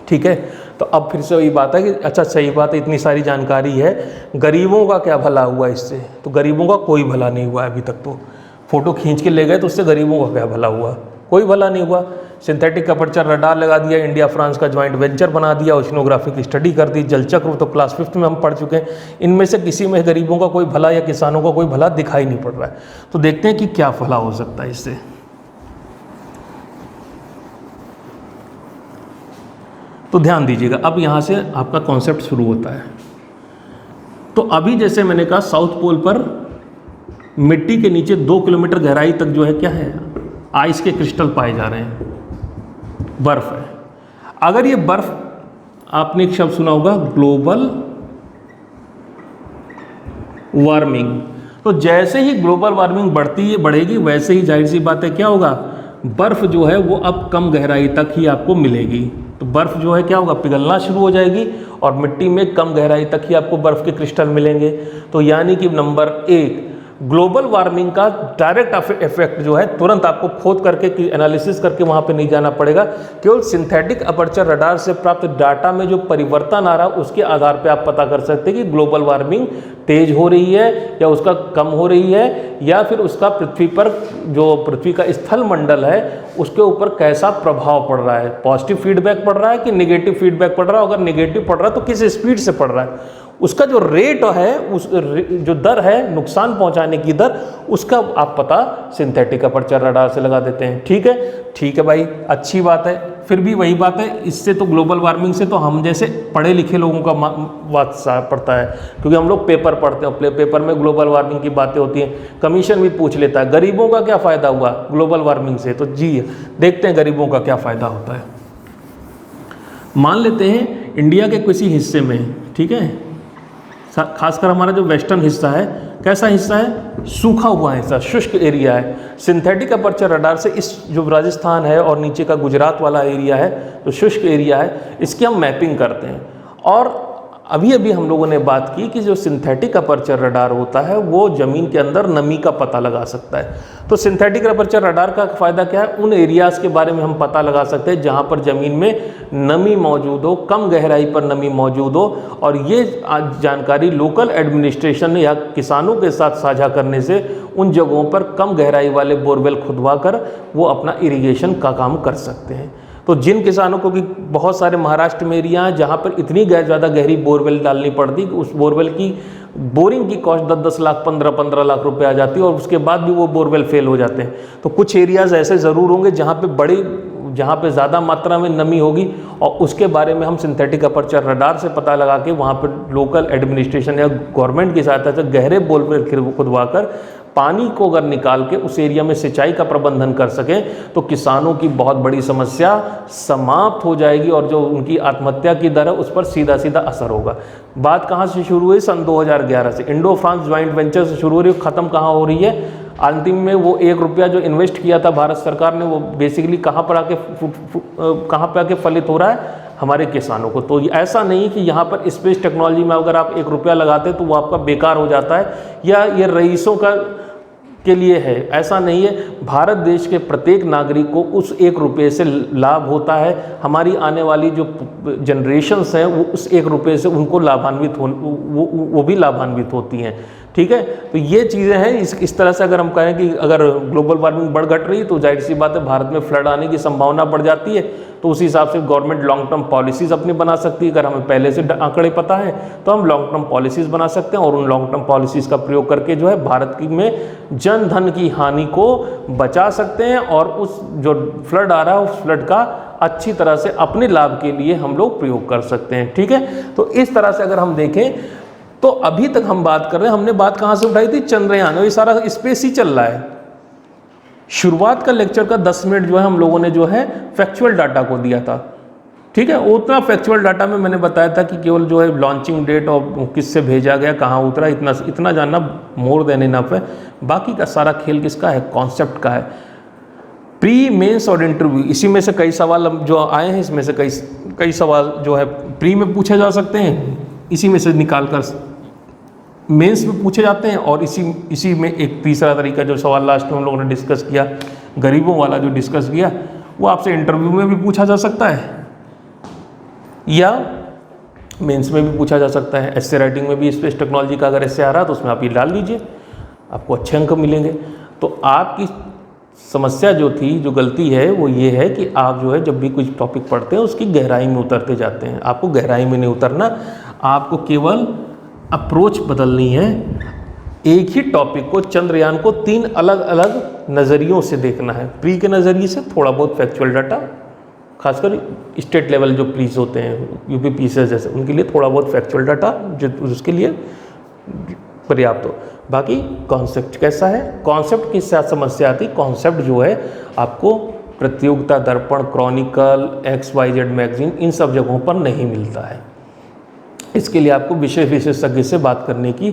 ठीक है। तो अब फिर से वही बात है कि अच्छा सही बात है, इतनी सारी जानकारी है, गरीबों का क्या भला हुआ इससे? तो गरीबों का कोई भला नहीं हुआ अभी तक। तो फोटो खींच के ले गए तो उससे गरीबों का क्या भला हुआ? कोई भला नहीं हुआ। सिंथेटिक अपर्चर रडार लगा दिया, इंडिया फ्रांस का ज्वाइंट वेंचर बना दिया, ओशिनोग्राफिक स्टडी कर दी, जलचक्र तो क्लास 5th में हम पढ़ चुके हैं। इनमें से किसी में गरीबों का कोई भला या किसानों का कोई भला दिखाई नहीं पड़ रहा है। तो देखते हैं कि क्या भला हो सकता है इससे। तो ध्यान दीजिएगा, अब यहाँ से आपका कॉन्सेप्ट शुरू होता है। तो अभी जैसे मैंने कहा साउथ पोल पर मिट्टी के नीचे 2 किलोमीटर गहराई तक जो है क्या है, आइस के क्रिस्टल पाए जा रहे हैं, बर्फ है। अगर ये बर्फ, आपने एक शब्द सुना होगा ग्लोबल वार्मिंग, तो जैसे ही ग्लोबल वार्मिंग बढ़ेगी वैसे ही जाहिर सी बात है क्या होगा, बर्फ जो है वो अब कम गहराई तक ही आपको मिलेगी। तो बर्फ जो है क्या होगा, पिघलना शुरू हो जाएगी और मिट्टी में कम गहराई तक ही आपको बर्फ के क्रिस्टल मिलेंगे। तो यानी कि नंबर 1, ग्लोबल वार्मिंग का डायरेक्ट इफेक्ट जो है तुरंत आपको खोद करके एनालिसिस करके वहाँ पे नहीं जाना पड़ेगा। केवल सिंथेटिक अपर्चर रडार से प्राप्त डाटा में जो परिवर्तन आ रहा है उसके आधार पे आप पता कर सकते हैं कि ग्लोबल वार्मिंग तेज हो रही है या उसका कम हो रही है, या फिर उसका पृथ्वी पर जो पृथ्वी का स्थल मंडल है उसके ऊपर कैसा प्रभाव पड़ रहा है। पॉजिटिव फीडबैक पड़ रहा है कि नेगेटिव फीडबैक पड़ रहा है, अगर नेगेटिव पड़ रहा है तो किस स्पीड से पड़ रहा है, उसका जो रेट है, उस जो दर है नुकसान पहुंचाने की दर, उसका आप पता सिंथेटिक अपर्चर रडार से लगा देते हैं। ठीक है भाई, अच्छी बात है। फिर भी वही बात है, इससे तो ग्लोबल वार्मिंग से तो हम जैसे पढ़े लिखे लोगों का बात पड़ता है, क्योंकि हम लोग पेपर पढ़ते हैं, पेपर में ग्लोबल वार्मिंग की बातें होती हैं, कमीशन भी पूछ लेता है गरीबों का क्या फ़ायदा हुआ ग्लोबल वार्मिंग से। तो जी देखते हैं गरीबों का क्या फ़ायदा होता है। मान लेते हैं इंडिया के किसी हिस्से में, ठीक है, खासकर हमारा जो वेस्टर्न हिस्सा है, कैसा हिस्सा है, सूखा हुआ हिस्सा, शुष्क एरिया है। सिंथेटिक अपर्चर रडार से इस जो राजस्थान है और नीचे का गुजरात वाला एरिया है, जो शुष्क एरिया है, इसकी हम मैपिंग करते हैं। और अभी अभी हम लोगों ने बात की कि जो सिंथेटिक अपर्चर रडार होता है वो ज़मीन के अंदर नमी का पता लगा सकता है। तो सिंथेटिक अपर्चर रडार का फ़ायदा क्या है, उन एरियाज़ के बारे में हम पता लगा सकते हैं जहाँ पर ज़मीन में नमी मौजूद हो, कम गहराई पर नमी मौजूद हो, और ये जानकारी लोकल एडमिनिस्ट्रेशन या किसानों के साथ साझा करने से उन जगहों पर कम गहराई वाले बोरवेल खुदवा कर वो अपना इरिगेशन का काम कर सकते हैं। तो जिन किसानों को कि बहुत सारे महाराष्ट्र में एरिया हैं जहाँ पर इतनी ज़्यादा गहरी बोरवेल डालनी पड़ती, उस बोरवेल की बोरिंग की कॉस्ट 10-10 लाख 15-15 लाख रुपए आ जाती है, और उसके बाद भी वो बोरवेल फेल हो जाते हैं। तो कुछ एरियाज़ ऐसे ज़रूर होंगे जहाँ पे ज़्यादा मात्रा में नमी होगी, और उसके बारे में हम सिंथेटिक अपर्चर रडार से पता लगा के वहाँ पर लोकल एडमिनिस्ट्रेशन या गवर्नमेंट की सहायता से गहरे बोरवेल खुदवा कर पानी को अगर निकाल के उस एरिया में सिंचाई का प्रबंधन कर सकें तो किसानों की बहुत बड़ी समस्या समाप्त हो जाएगी, और जो उनकी आत्महत्या की दर है उस पर सीधा सीधा असर होगा। बात कहाँ से शुरू हुई, सन 2011 से इंडो फ्रांस ज्वाइंट वेंचर से शुरू हो रही है, ख़त्म कहाँ हो रही है, अंतिम में वो 1 रुपया जो इन्वेस्ट किया था भारत सरकार ने, वो बेसिकली कहाँ पे आके फलित हो रहा है, हमारे किसानों को। तो ऐसा नहीं कि यहाँ पर स्पेस टेक्नोलॉजी में अगर आप 1 रुपया लगाते तो वो आपका बेकार हो जाता है या ये रईसों के लिए है, ऐसा नहीं है। भारत देश के प्रत्येक नागरिक को उस 1 रुपये से लाभ होता है। हमारी आने वाली जो जनरेशन्स हैं वो उस 1 रुपये से उनको लाभान्वित वो भी लाभान्वित होती हैं। ठीक है, तो ये चीज़ें हैं। इस तरह से अगर हम कहें कि अगर ग्लोबल वार्मिंग बढ़ घट रही है तो जाहिर सी बात है भारत में फ्लड आने की संभावना बढ़ जाती है। तो उसी हिसाब से गवर्नमेंट लॉन्ग टर्म पॉलिसीज़ अपनी बना सकती है। अगर हमें पहले से आंकड़े पता है तो हम लॉन्ग टर्म पॉलिसीज़ बना सकते हैं, और उन लॉन्ग टर्म पॉलिसीज़ का प्रयोग करके जो है भारत में जन धन की हानि को बचा सकते हैं, और उस जो फ्लड आ रहा है उस फ्लड का अच्छी तरह से अपने लाभ के लिए हम लोग प्रयोग कर सकते हैं। ठीक है, तो इस तरह से अगर हम देखें तो अभी तक हम बात कर रहे हैं, हमने बात कहाँ से उठाई थी, चंद्रयान, ये सारा स्पेस ही चल रहा है। शुरुआत का लेक्चर का 10 मिनट जो है हम लोगों ने जो है फैक्चुअल डाटा को दिया था। ठीक है, उतना फैक्चुअल डाटा में मैंने बताया था कि केवल जो है लॉन्चिंग डेट और किससे भेजा गया, कहाँ उतरा, इतना जानना मोर देन इनफ है। बाकी का सारा खेल किसका है, कॉन्सेप्ट का है। प्री मेंस और इंटरव्यू, इसी में से कई सवाल जो आए हैं, इसमें से कई सवाल जो है प्री में पूछे जा सकते हैं, इसी में से निकाल कर मेंस में पूछे जाते हैं, और इसी में एक तीसरा तरीका जो सवाल लास्ट में हम लोगों ने डिस्कस किया, गरीबों वाला जो डिस्कस किया, वो आपसे इंटरव्यू में भी पूछा जा सकता है या मेंस में भी पूछा जा सकता है। एस्से राइटिंग में भी स्पेस टेक्नोलॉजी का अगर एस्से आ रहा है तो उसमें आप ये डाल दीजिए, आपको अच्छे अंक मिलेंगे। तो आपकी समस्या जो थी, जो गलती है वो ये है कि आप जो है जब भी कुछ टॉपिक पढ़ते हैं उसकी गहराई में उतरते जाते हैं। आपको गहराई में नहीं उतरना, आपको केवल अप्रोच बदलनी है। एक ही टॉपिक को, चंद्रयान को 3 अलग अलग नज़रियों से देखना है। प्री के नज़रिए से थोड़ा बहुत फैक्चुअल डाटा, खासकर स्टेट लेवल जो प्रीज होते हैं यूपी पीसीएस जैसे, उनके लिए थोड़ा बहुत फैक्चुअल डाटा जो उसके लिए पर्याप्त हो। बाकी कॉन्सेप्ट कैसा है, कॉन्सेप्ट की साथ समस्या आती, कॉन्सेप्ट जो है आपको प्रतियोगिता दर्पण, क्रॉनिकल, XYZ मैगजीन, इन सब जगहों पर नहीं मिलता है। इसके लिए आपको विषय विशेषज्ञ से बात करने की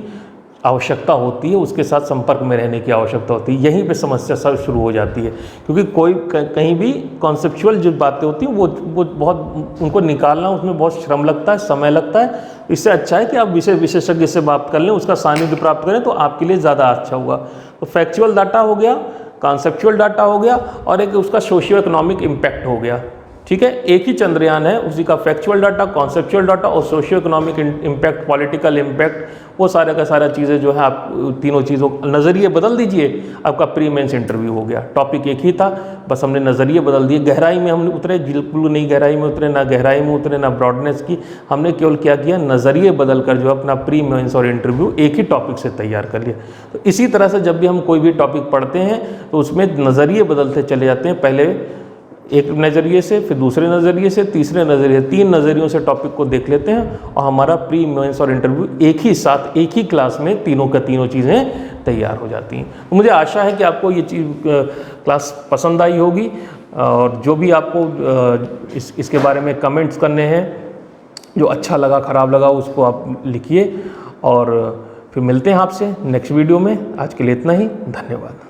आवश्यकता होती है, उसके साथ संपर्क में रहने की आवश्यकता होती है। यहीं पे समस्या सब शुरू हो जाती है, क्योंकि कोई कहीं भी कॉन्सेप्चुअल जो बातें होती हैं वो बहुत उनको निकालना, उसमें बहुत श्रम लगता है, समय लगता है। इससे अच्छा है कि आप विशेषज्ञ से बात कर लें, उसका सानिध्य प्राप्त करें, तो आपके लिए ज़्यादा अच्छा होगा। तो फैक्चुअल डाटा हो गया, कॉन्सेप्चुअल डाटा हो गया, और एक उसका सोशियो इकोनॉमिक इम्पैक्ट हो गया। ठीक है, एक ही चंद्रयान है, उसी का फैक्चुअल डाटा, कॉन्सेप्चुअल डाटा और socio economic impact, political impact, वो सारा का सारा चीज़ें जो है आप तीनों चीज़ों नज़रिए बदल दीजिए, आपका प्री मेंस इंटरव्यू हो गया। टॉपिक एक ही था, बस हमने नज़रिए बदल दिए। गहराई में हमने उतरे, बिल्कुल नहीं गहराई में उतरे, ना गहराई में उतरे, ना ब्रॉडनेस की, हमने केवल क्या किया, नज़रिए बदल कर जो अपना प्री मेंस और इंटरव्यू एक ही टॉपिक से तैयार कर लिया। तो इसी तरह से जब भी हम कोई भी टॉपिक पढ़ते हैं तो उसमें नज़रिए बदलते चले जाते हैं। पहले एक नज़रिए से, फिर दूसरे नज़रिए से, तीसरे नज़रिए, 3 नज़रियों से टॉपिक को देख लेते हैं, और हमारा प्री मेंस और इंटरव्यू एक ही साथ, एक ही क्लास में तीनों का तीनों चीज़ें तैयार हो जाती हैं। तो मुझे आशा है कि आपको ये चीज़ क्लास पसंद आई होगी, और जो भी आपको इसके बारे में कमेंट्स करने हैं, जो अच्छा लगा ख़राब लगा उसको आप लिखिए, और फिर मिलते हैं आपसे नेक्स्ट वीडियो में। आज के लिए इतना ही, धन्यवाद।